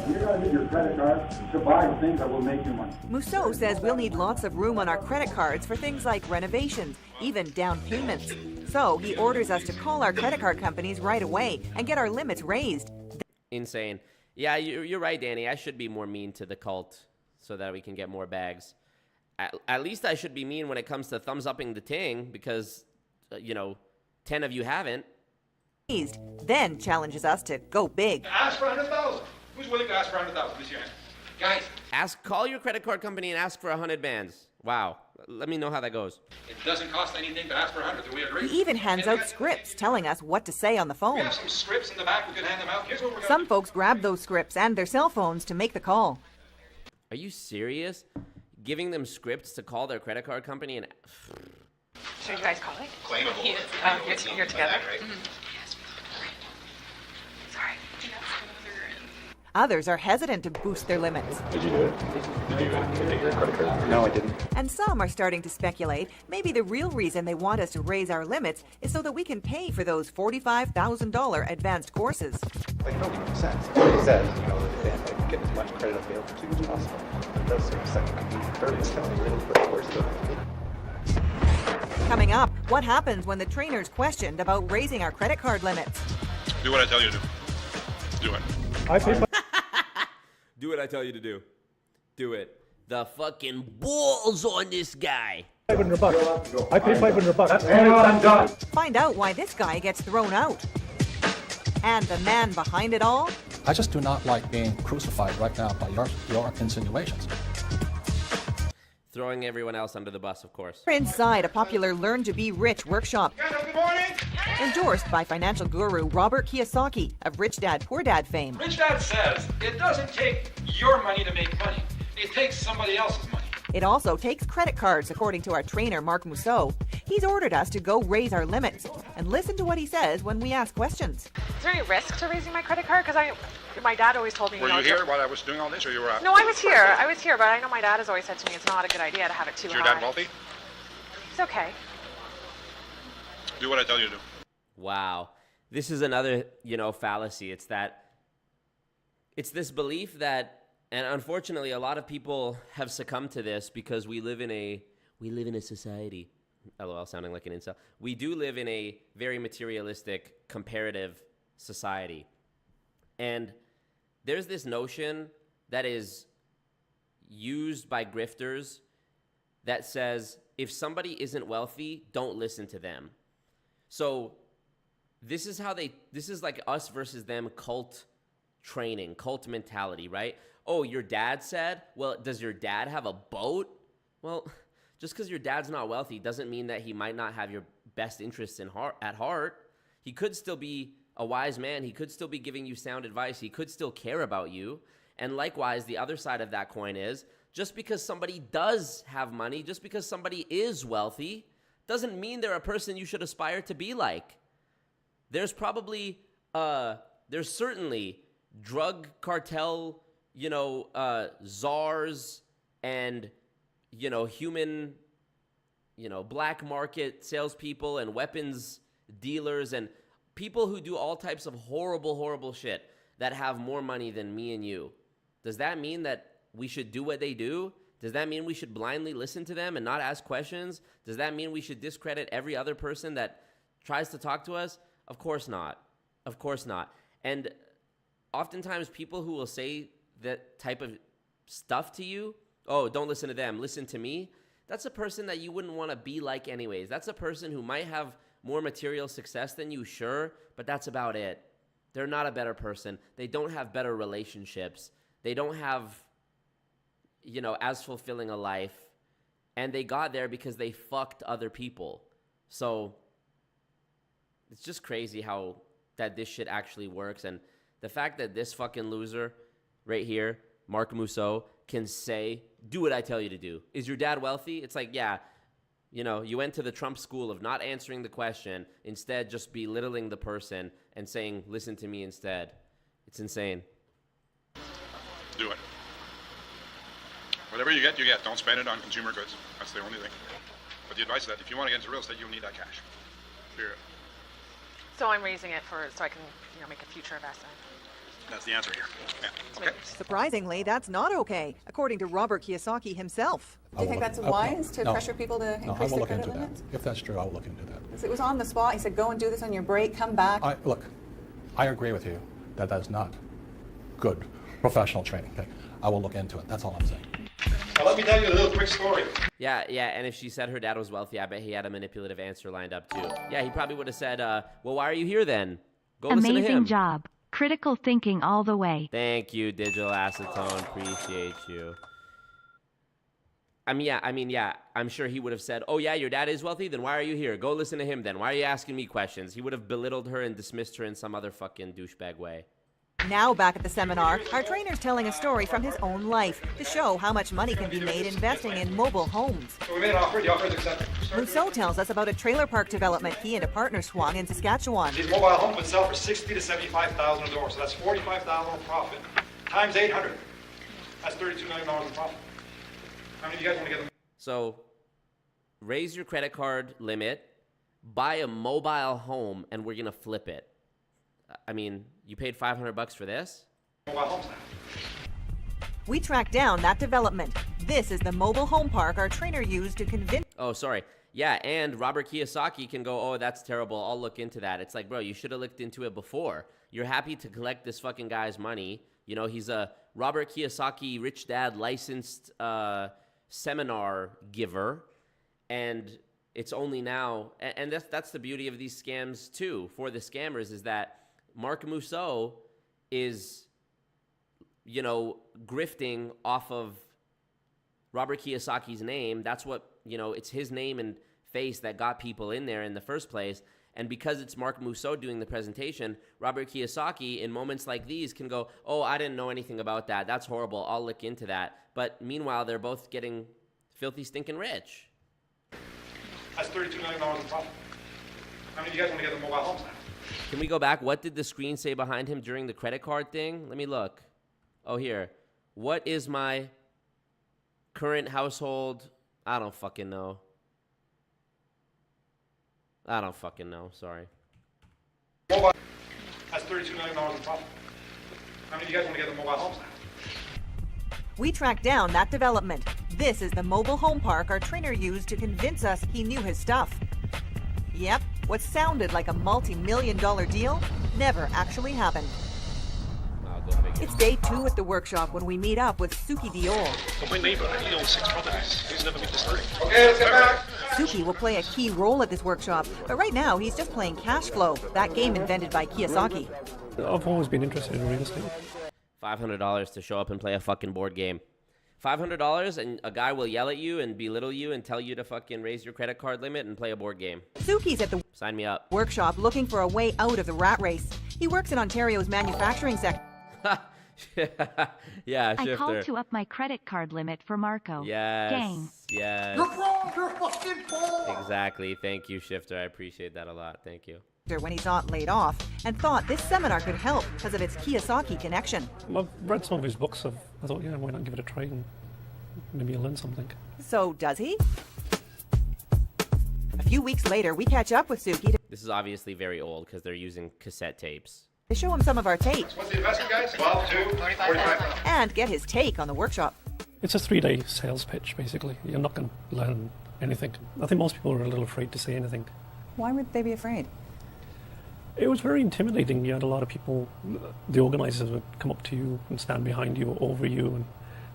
You're going to need your credit card to buy things that will make you money. Musso says we'll need lots of room on our credit cards for things like renovations, even down payments. So he orders us to call our credit card companies right away and get our limits raised. Insane. Yeah, you're right, Danny. I should be more mean to the cult so that we can get more bags. At least I should be mean when it comes to thumbs upping the ting because, 10 of you haven't. Then challenges us to go big. Ask for 100,000. Who's willing to ask for 100,000 this year? Guys. Call your credit card company and ask for 100 bands. Wow. Let me know how that goes. It doesn't cost anything to ask for 100. Do we agree? He even hands out scripts telling us what to say on the phone. We have some scripts in the back. We can hand them out. Here's what we're going to Some folks grab those scripts and their cell phones to make the call. Are you serious? Giving them scripts to call their credit card company and... So you guys calling? Claimable. You're together? Right? Mm-hmm. Sorry. Others are hesitant to boost their limits. Did you do it? Did you take your credit card? No, I didn't. And some are starting to speculate maybe the real reason they want us to raise our limits is so that we can pay for those $45,000 advanced courses. Like, no, it makes sense. It says, they get as much credit available to you as possible. It does sort of set it's kind of really quick courses. Coming up, what happens when the trainers questioned about raising our credit card limits? Do what I tell you to do. Do it. Do what I tell you to do. Do it. The fucking balls on this guy. $500. I paid $500. And I'm done. Find out why this guy gets thrown out. And the man behind it all? I just do not like being crucified right now by your insinuations. Throwing everyone else under the bus, of course. We're inside a popular Learn to Be Rich workshop. Good morning. Endorsed by financial guru Robert Kiyosaki of Rich Dad Poor Dad fame. Rich Dad says it doesn't take your money to make money. It takes somebody else's money. It also takes credit cards, according to our trainer, Mark Musso. He's ordered us to go raise our limits. And listen to what he says when we ask questions. Is there any risk to raising my credit card? Because my dad always told me... Were you here while I was doing all this, or you were out? No, I was here, but I know my dad has always said to me it's not a good idea to have it too high. Is your dad wealthy? It's okay. Do what I tell you to do. Wow. This is another, fallacy. It's this belief that, and unfortunately, a lot of people have succumbed to this because we live in a society. LOL, sounding like an incel. We do live in a very materialistic, comparative society. And there's this notion that is used by grifters that says, if somebody isn't wealthy, don't listen to them. So this is like us versus them cult training, cult mentality, right? Oh, your dad said, well, does your dad have a boat? Well, just because your dad's not wealthy doesn't mean that he might not have your best interests at heart. He could still be a wise man. He could still be giving you sound advice. He could still care about you. And likewise, the other side of that coin is just because somebody does have money, just because somebody is wealthy, doesn't mean they're a person you should aspire to be like. There's certainly drug cartel, czars and, human, black market salespeople and weapons dealers and people who do all types of horrible, horrible shit that have more money than me and you. Does that mean that we should do what they do? Does that mean we should blindly listen to them and not ask questions? Does that mean we should discredit every other person that tries to talk to us? Of course not. Of course not. And oftentimes people who will say that type of stuff to you oh, don't listen to them, listen to me. That's a person that you wouldn't want to be like anyways. That's a person who might have more material success than you, sure, but that's about it. They're not a better person. They don't have better relationships. They don't have, you know, as fulfilling a life. And they got there because they fucked other people. So it's just crazy how that this shit actually works. And the fact that this fucking loser right here, Marc Mousseau, can say, do what I tell you to do. Is your dad wealthy? It's like, yeah, you know, you went to the Trump school of not answering the question, instead just belittling the person and saying, listen to me instead. It's insane. Do it. Whatever you get, you get. Don't spend it on consumer goods. That's the only thing. But the advice is that if you want to get into real estate, you'll need that cash. Period. So I'm raising it so I can, you know, make a future investment. That's the answer here. Yeah. Okay. Surprisingly, that's not okay, according to Robert Kiyosaki himself. Do you think that's wise to pressure people to increase their credit limits? If that's true, I will look into that. It was on the spot. He said, go and do this on your break, come back. Look, I agree with you that that's not good professional training. Okay? I will look into it. That's all I'm saying. Now let me tell you a little quick story. Yeah, and if she said her dad was wealthy, I bet he had a manipulative answer lined up too. Yeah, he probably would have said, well, why are you here then? Go listen to him. Amazing job. Critical thinking all the way. Thank you, Digital Acetone. Appreciate you. I'm sure he would have said, oh yeah, your dad is wealthy? Then why are you here? Go listen to him then. Why are you asking me questions? He would have belittled her and dismissed her in some other fucking douchebag way. Now back at the seminar, our trainer's telling a story from his own life to show how much money can be made investing in mobile homes. So we made an offer. The offer is accepted. Mousseau tells us about a trailer park development he and a partner swung in Saskatchewan. These mobile homes would sell for $60,000 to $75,000 a door, so that's $45,000 profit times 800. That's $32 million in profit. How many of you guys want to get them? So, raise your credit card limit, buy a mobile home, and we're gonna flip it. I mean, you paid $500 for this? Mobile homes now. We tracked down that development. This is the mobile home park our trainer used to convince... Oh, sorry. Yeah, and Robert Kiyosaki can go, oh, that's terrible, I'll look into that. It's like, bro, you should have looked into it before. You're happy to collect this fucking guy's money. You know, he's a Robert Kiyosaki Rich Dad licensed seminar giver. And it's only now... And that's the beauty of these scams, too, for the scammers, is that Marc Mousseau is, you know, grifting off of Robert Kiyosaki's name. That's what, you know, it's his name and face that got people in there in the first place. And because it's Marc Mousseau doing the presentation, Robert Kiyosaki in moments like these can go, oh, I didn't know anything about that. That's horrible. I'll look into that. But meanwhile, they're both getting filthy stinking rich. That's $32 million in profit. How many of you guys want to get the mobile homes now? Can we go back? What did the screen say behind him during the credit card thing? Let me look. Oh, here. What is my current household? I don't fucking know. Sorry. Mobile. That's $32 million in profit. How many of you guys want to get the mobile homes now? We tracked down that development. This is the mobile home park our trainer used to convince us he knew his stuff. Yep, what sounded like a multi-million-dollar deal never actually happened. It's day 2 at the workshop when we meet up with Suki Dior. My neighbour, he owns 6 properties. He's never been disturbed. Okay, let's get back. Suki will play a key role at this workshop, but right now he's just playing cash flow, that game invented by Kiyosaki. I've always been interested in real estate. $500 to show up and play a fucking board game. $500 and a guy will yell at you and belittle you and tell you to fucking raise your credit card limit and play a board game. Suki's at the Sign me up. workshop looking for a way out of the rat race. He works in Ontario's manufacturing sector. Yeah, I Shifter. called to up my credit card limit for Marco. Yes. Gang. Yes. You're wrong. You're fucking wrong. Exactly. Thank you, Shifter. I appreciate that a lot. Thank you. When he's not laid off, and thought this seminar could help because of its Kiyosaki connection. I've read some of his books. I thought, yeah, why not give it a try and maybe you'll learn something. So does he? A few weeks later, we catch up with Suki This is obviously very old because they're using cassette tapes. to show him some of our tapes. What's the investment, guys? 12, 2, 45. And get his take on the workshop. It's a 3-day sales pitch, basically. You're not going to learn anything. I think most people are a little afraid to say anything. Why would they be afraid? It was very intimidating. You had a lot of people, the organizers would come up to you and stand behind you, over you, and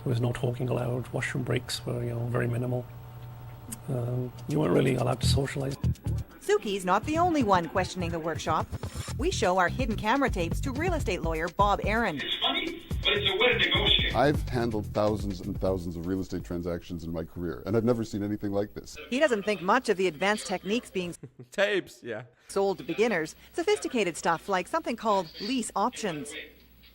was no talking allowed. Washroom breaks were, very minimal. You weren't really allowed to socialize. Suki's not the only one questioning the workshop. We show our hidden camera tapes to real estate lawyer Bob Aaron. It's funny, but it's a way to negotiate. I've handled thousands and thousands of real estate transactions in my career, and I've never seen anything like this. He doesn't think much of the advanced techniques being tapes, sold to beginners. Sophisticated stuff like something called lease options.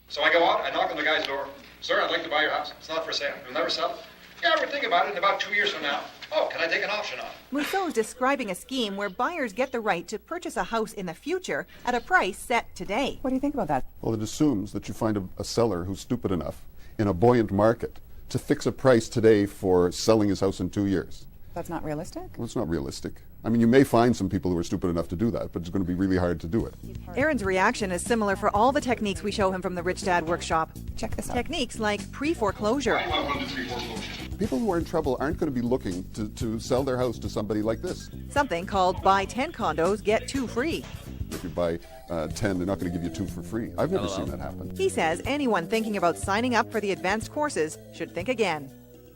So I go out, I knock on the guy's door. Sir, I'd like to buy your house. It's not for sale. You'll never sell it. Yeah, we're thinking about it in about 2 years from now. Oh, can I take an option on it? Mousseau's describing a scheme where buyers get the right to purchase a house in the future at a price set today. What do you think about that? Well, it assumes that you find a seller who's stupid enough in a buoyant market to fix a price today for selling his house in 2 years. That's not realistic? Well, it's not realistic. I mean, you may find some people who are stupid enough to do that, but it's going to be really hard to do it. Aaron's reaction is similar for all the techniques we show him from the Rich Dad workshop. Check this out. Techniques like pre-foreclosure. People who are in trouble aren't going to be looking to sell their house to somebody like this. Something called buy 10 condos, get 2 free. If you buy 10, they're not going to give you 2 for free. I've never seen that happen. He says anyone thinking about signing up for the advanced courses should think again.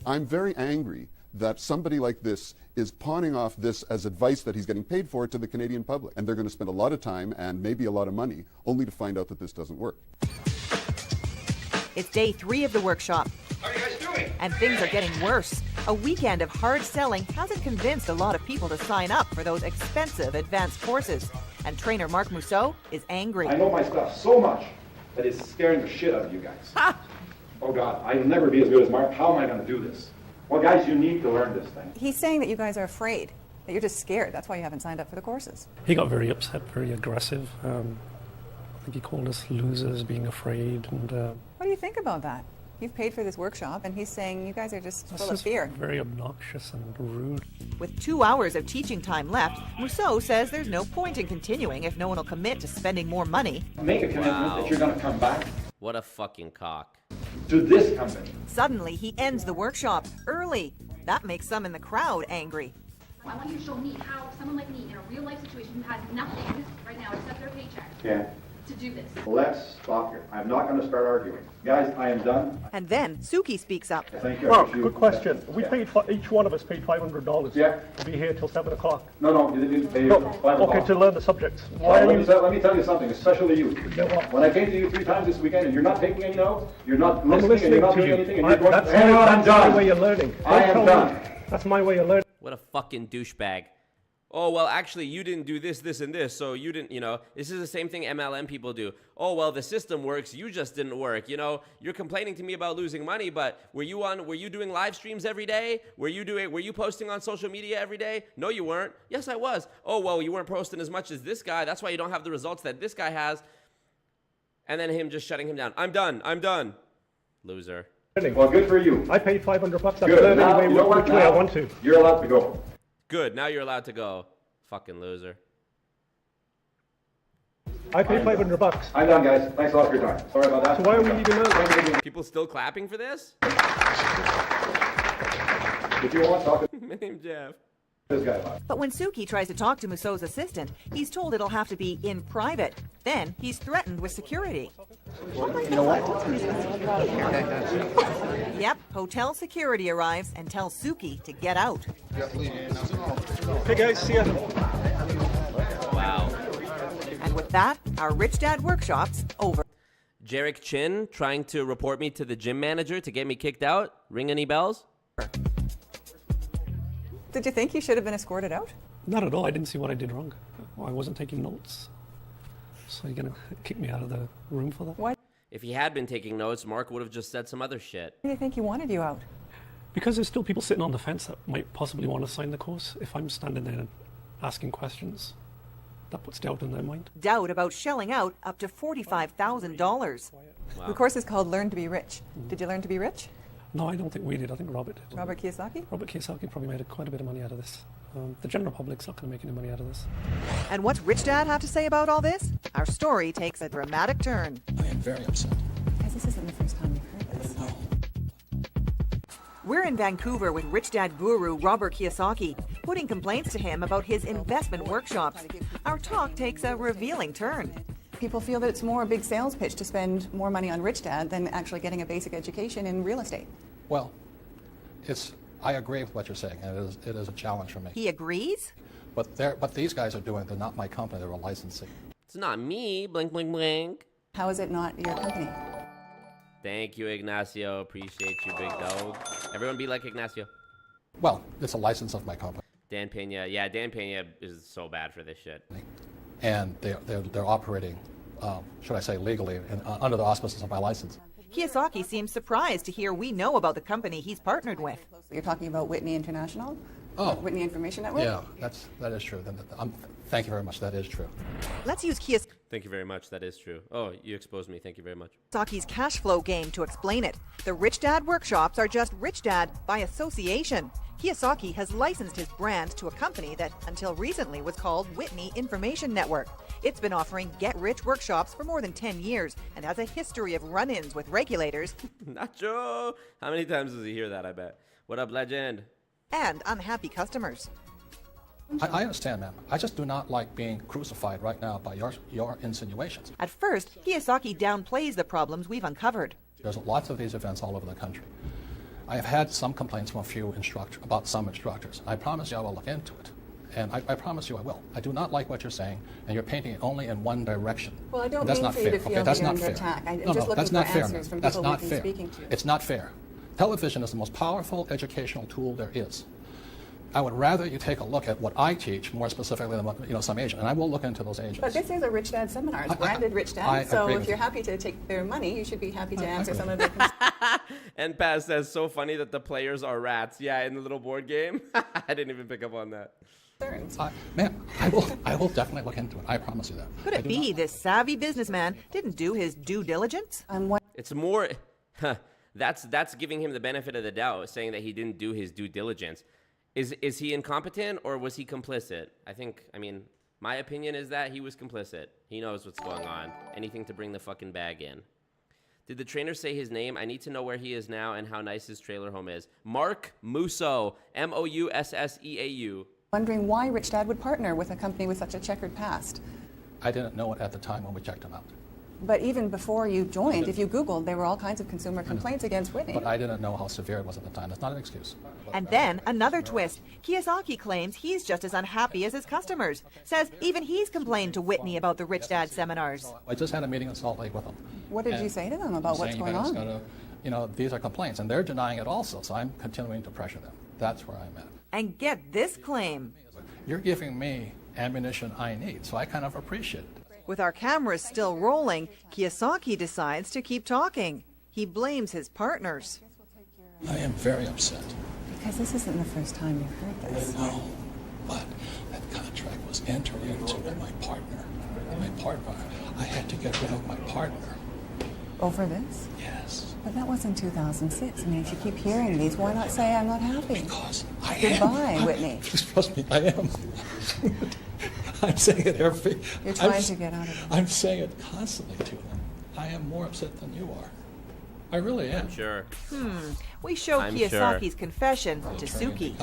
I'm very angry that somebody like this is pawning off this as advice that he's getting paid for to the Canadian public. And they're going to spend a lot of time and maybe a lot of money only to find out that this doesn't work. It's day 3 of the workshop. How are you guys doing? And things are getting worse. A weekend of hard selling hasn't convinced a lot of people to sign up for those expensive advanced courses. And trainer Mark Mousseau is angry. I know my stuff so much that it's scaring the shit out of you guys. Oh God, I'll never be as good as Mark. How am I going to do this? Well, guys, you need to learn this thing. He's saying that you guys are afraid, that you're just scared. That's why you haven't signed up for the courses. He got very upset, very aggressive. I think he called us losers, being afraid. And what do you think about that? You've paid for this workshop, and he's saying you guys are just full of fear. Very obnoxious and rude. With 2 hours of teaching time left, Mousseau says there's no point in continuing if no one will commit to spending more money. Make a commitment that you're going to come back. What a fucking cock. To this company. Suddenly, he ends the workshop early. That makes some in the crowd angry. I want you to show me how someone like me in a real life situation who has nothing right now except their paycheck to do this. Let's stop here. I'm not going to start arguing. Guys, I am done. And then Suki speaks up. Thank you. Mark, good question. We paid, each one of us paid $500 to be here till 7 o'clock. No, you didn't pay $500. Okay, to learn the subjects. Let me tell you something, especially you. When I came to you 3 times this weekend and you're not taking any notes, you're not listening and you're not doing anything, and you're going, that's my way of learning. I am done. That's my way of learning. What a fucking douchebag. Oh, well, actually, you didn't do this, this, and this, so you didn't, this is the same thing MLM people do. Oh, well, the system works, you just didn't work. You're complaining to me about losing money, but were you doing live streams every day? Were you posting on social media every day? No, you weren't. Yes, I was. Oh, well, you weren't posting as much as this guy. That's why you don't have the results that this guy has. And then him just shutting him down. I'm done. Loser. Well, good for you. I paid $500. I Good. Now, anyway, which way I want to. You're allowed to go. Good. Now you're allowed to go. Fucking loser. I paid $500. I'm done, guys. Thanks a lot for your time. Sorry about that. So why are we leaving now? People still clapping for this? If you want to talk to My name's Jeff. this guy about it. But when Suki tries to talk to Mousseau's assistant, he's told it'll have to be in private. Then he's threatened with security. You know what? Yep, hotel security arrives and tells Suki to get out. Hey guys, see ya. Wow. And with that, our Rich Dad workshop's over. Jarek Chin trying to report me to the gym manager to get me kicked out? Ring any bells? Did you think you should have been escorted out? Not at all. I didn't see what I did wrong. I wasn't taking notes. So you're going to kick me out of the room for that? Why If he had been taking notes, Mark would have just said some other shit. do you think he wanted you out? Because there's still people sitting on the fence that might possibly want to sign the course. If I'm standing there asking questions, that puts doubt in their mind. Doubt about shelling out up to $45,000. Wow. The course is called Learn to be Rich. Did you learn to be rich? No, I don't think we did. I think Robert did. Robert Kiyosaki? Robert Kiyosaki probably made quite a bit of money out of this. The general public's not going to make any money out of this. And what's Rich Dad have to say about all this? Our story takes a dramatic turn. I am very upset. Guys, this isn't the first time we've heard this. We're in Vancouver with Rich Dad guru Robert Kiyosaki, putting complaints to him about his investment workshops. Our talk takes a revealing turn. People feel that it's more a big sales pitch to spend more money on Rich Dad than actually getting a basic education in real estate. Well, I agree with what you're saying, and it is a challenge for me. He agrees? But these guys are doing, they're not my company, they're a licensee. It's not me, blink, blink, blink. How is it not your company? Thank you, Ignacio. Appreciate you, big dog. Everyone be like Ignacio. Well, it's a license of my company. Dan Pena. Yeah, Dan Pena is so bad for this shit. And they're operating, should I say, legally and under the auspices of my license. Kiyosaki seems surprised to hear we know about the company he's partnered with. You're talking about Whitney International? Oh. Whitney Information Network? Yeah, that is true. Thank you very much. That is true. Let's use Kiyosaki's Thank you very much. That is true. Oh, you exposed me. Thank you very much. cash flow game to explain it. The Rich Dad workshops are just Rich Dad by association. Kiyosaki has licensed his brand to a company that, until recently, was called Whitney Information Network. It's been offering get-rich workshops for more than 10 years and has a history of run-ins with regulators. Nacho! How many times does he hear that, I bet? What up, legend? And unhappy customers. I understand, ma'am. I just do not like being crucified right now by your insinuations. At first, Kiyosaki downplays the problems we've uncovered. There's lots of these events all over the country. I have had some complaints from a few about some instructors. I promise you I will look into it. And I promise you I will. I do not like what you're saying, and you're painting it only in one direction. Well, I don't that's mean not for fair. you to feel Okay, that's you're not under fair. attack. I'm no, just looking that's for not fair, answers from that's people not we've been fair. speaking to. It's not fair. Television is the most powerful educational tool there is. I would rather you take a look at what I teach, more specifically than what, some agent, and I will look into those agents. But this is a Rich Dad seminar. It's branded Rich Dad. So if you're happy to take their money, you should be happy to answer some of their concerns. And Paz says, so funny that the players are rats. Yeah, in the little board game. I didn't even pick up on that. Ma'am, I will definitely look into it. I promise you that. Could it be this savvy businessman didn't do his due diligence? It's more... That's giving him the benefit of the doubt, saying that he didn't do his due diligence. Is he incompetent or was he complicit? I mean, my opinion is that he was complicit. He knows what's going on. Anything to bring the fucking bag in. Did the trainer say his name? I need to know where he is now and how nice his trailer home is. Mark Musso, Mousseau. Wondering why Rich Dad would partner with a company with such a checkered past. I didn't know it at the time when we checked him out. But even before you joined, if you Googled, there were all kinds of consumer complaints against Whitney. But I didn't know how severe it was at the time. That's not an excuse. And then another twist. Kiyosaki claims he's just as unhappy as his customers. Says even he's complained to Whitney about the Rich Dad seminars. I just had a meeting in Salt Lake with them. What did you say to them about what's going on? These are complaints, and they're denying it also, so I'm continuing to pressure them. That's where I'm at. And get this claim. You're giving me ammunition I need, so I kind of appreciate it. With our cameras still rolling, Kiyosaki decides to keep talking. He blames his partners. I am very upset. Because this isn't the first time you've heard this. No, but that contract was entered into with my partner. I had to get rid of my partner. Over this? Yes. But that was in 2006. I mean, if you keep hearing these, why not say I'm not happy? Because I Goodbye, am. Whitney. Trust me, I am. I'm saying it every... You're trying to get out of it. I'm saying it constantly to them. I am more upset than you are. I really am. I'm sure. We show Kiyosaki's confession to Suki.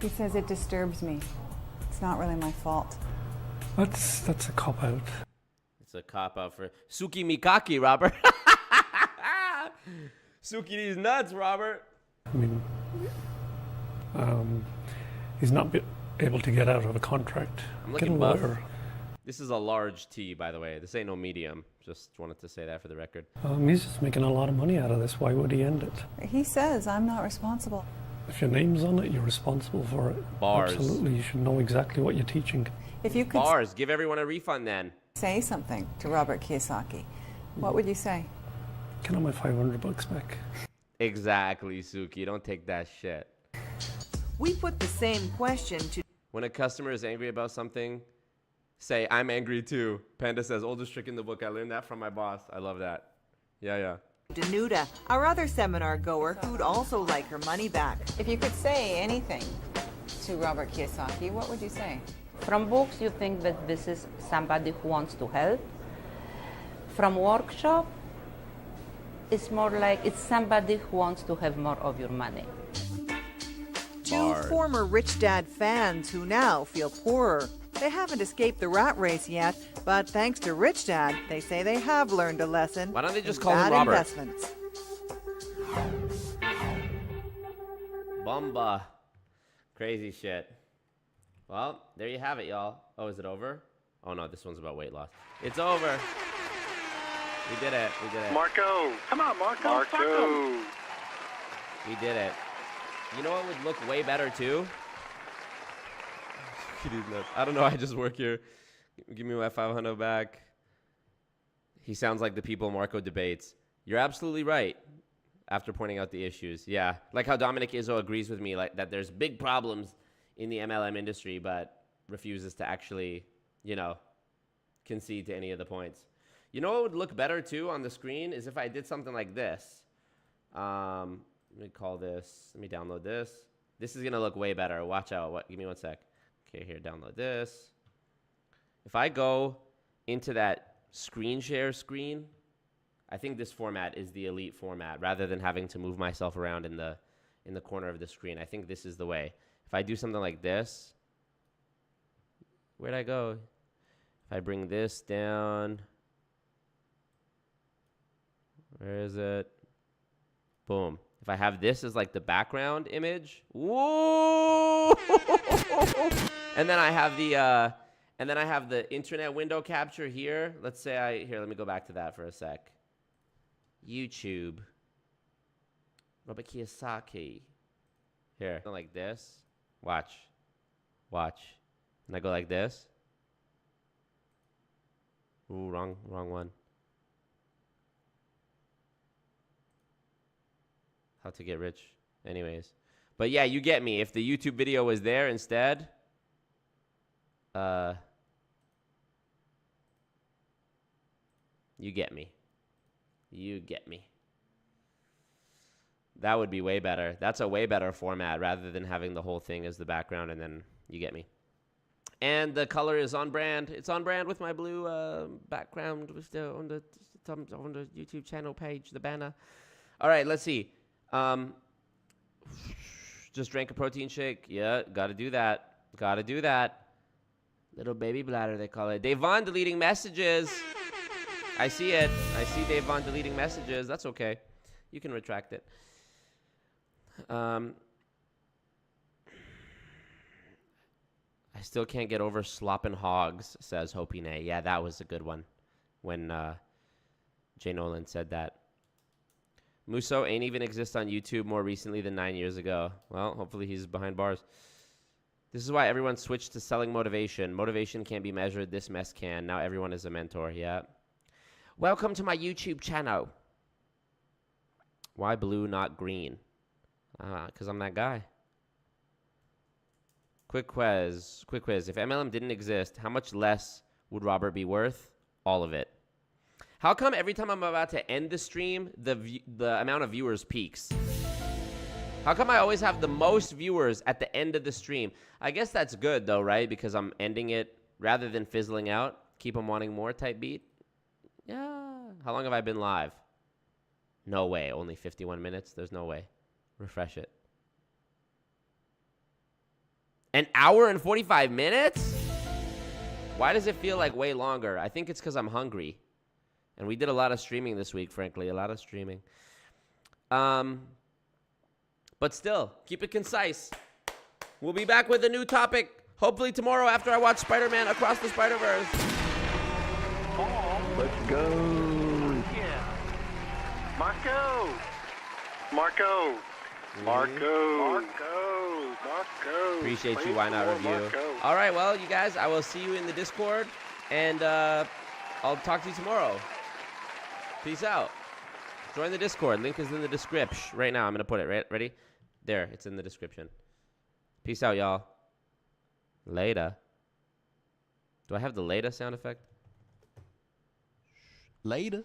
He says it disturbs me. It's not really my fault. That's a cop-out. It's a cop-out for Suki Mikaki, Robert. Suki these nuts, Robert. I mean, he's not able to get out of a contract. I'm looking buff. This is a large T, by the way. This ain't no medium. Just wanted to say that for the record. He's just making a lot of money out of this. Why would he end it? He says, I'm not responsible. If your name's on it, you're responsible for it. Bars. Absolutely. You should know exactly what you're teaching. If you could Bars. Give everyone a refund then. Say something to Robert Kiyosaki, what would you say? Can I have my $500 back? Exactly, Suki. Don't take that shit. We put the same question to... When a customer is angry about something, say, I'm angry too. Panda says, oldest trick in the book. I learned that from my boss. I love that. Yeah. Danuta, our other seminar goer who'd also like her money back. If you could say anything to Robert Kiyosaki, what would you say? From books, you think that this is somebody who wants to help. From workshop, it's more like it's somebody who wants to have more of your money. Two former Rich Dad fans who now feel poorer. They haven't escaped the rat race yet, but thanks to Rich Dad, they say they have learned a lesson. Why don't they just in call him bad Robert? investments. Bomba. Crazy shit. Well, there you have it, y'all. Oh, is it over? Oh, no, this one's about weight loss. It's over. We did it. We did it. Marco. Come on, Marco. Marco. We did it. You know what would look way better, too? I don't know. I just work here. Give me my 500 back. He sounds like the people Marco debates. You're absolutely right. After pointing out the issues. Yeah. Like how Dominic Izzo agrees with me, like that there's big problems in the MLM industry, but refuses to actually, you know, concede to any of the points. You know what would look better too on the screen is if I did something like this. Let me call this, let me download this. This is going to look way better. Watch out. Give me 1 sec. Okay, here, download this. If I go into that screen share screen, I think this format is the elite format rather than having to move myself around in the corner of the screen. I think this is the way. If I do something like this, where'd I go? If I bring this down, where is it? Boom. If I have this as like the background image, whoa! And then I have the internet window capture here. Let's say let me go back to that for a sec. YouTube. Robert Kiyosaki. Here. Like this. Watch. And I go like this. Ooh, wrong one. How to get rich. Anyways. But yeah, you get me. If the YouTube video was there instead, you get me. You get me. That would be way better. That's a way better format rather than having the whole thing as the background and then you get me. And the color is on brand. It's on brand with my blue background on the YouTube channel page, the banner. All right, let's see. Just drank a protein shake. Yeah, got to do that. Little baby bladder, they call it. Davon deleting messages. I see it. I see Davon deleting messages. That's okay. You can retract it. I still can't get over slopping hogs, says Hopi Nay. Yeah, that was a good one when Jay Nolan said that. Musso ain't even exist on YouTube more recently than 9 years ago. Well, hopefully he's behind bars. This is why everyone switched to selling motivation. Motivation can't be measured. This mess can. Now everyone is a mentor. Yeah. Welcome to my YouTube channel. Why blue, not green? Because I'm that guy. Quick quiz. If MLM didn't exist, how much less would Robert be worth? All of it. How come every time I'm about to end the stream, the amount of viewers peaks? How come I always have the most viewers at the end of the stream? I guess that's good though, right? Because I'm ending it rather than fizzling out. Keep them wanting more type beat. Yeah. How long have I been live? No way. Only 51 minutes? There's no way. Refresh it. An hour and 45 minutes? Why does it feel like way longer? I think it's because I'm hungry. And we did a lot of streaming this week, frankly. A lot of streaming. But still, keep it concise. We'll be back with a new topic, hopefully tomorrow after I watch Spider-Man Across the Spider-Verse. Let's go. Yeah. Marco. Appreciate you. Why not review? All right, well, you guys, I will see you in the Discord, and I'll talk to you tomorrow. Peace out. Join the Discord. Link is in the description right now. I'm going to put it. Ready? There. It's in the description. Peace out, y'all. Later. Do I have the later sound effect? Later.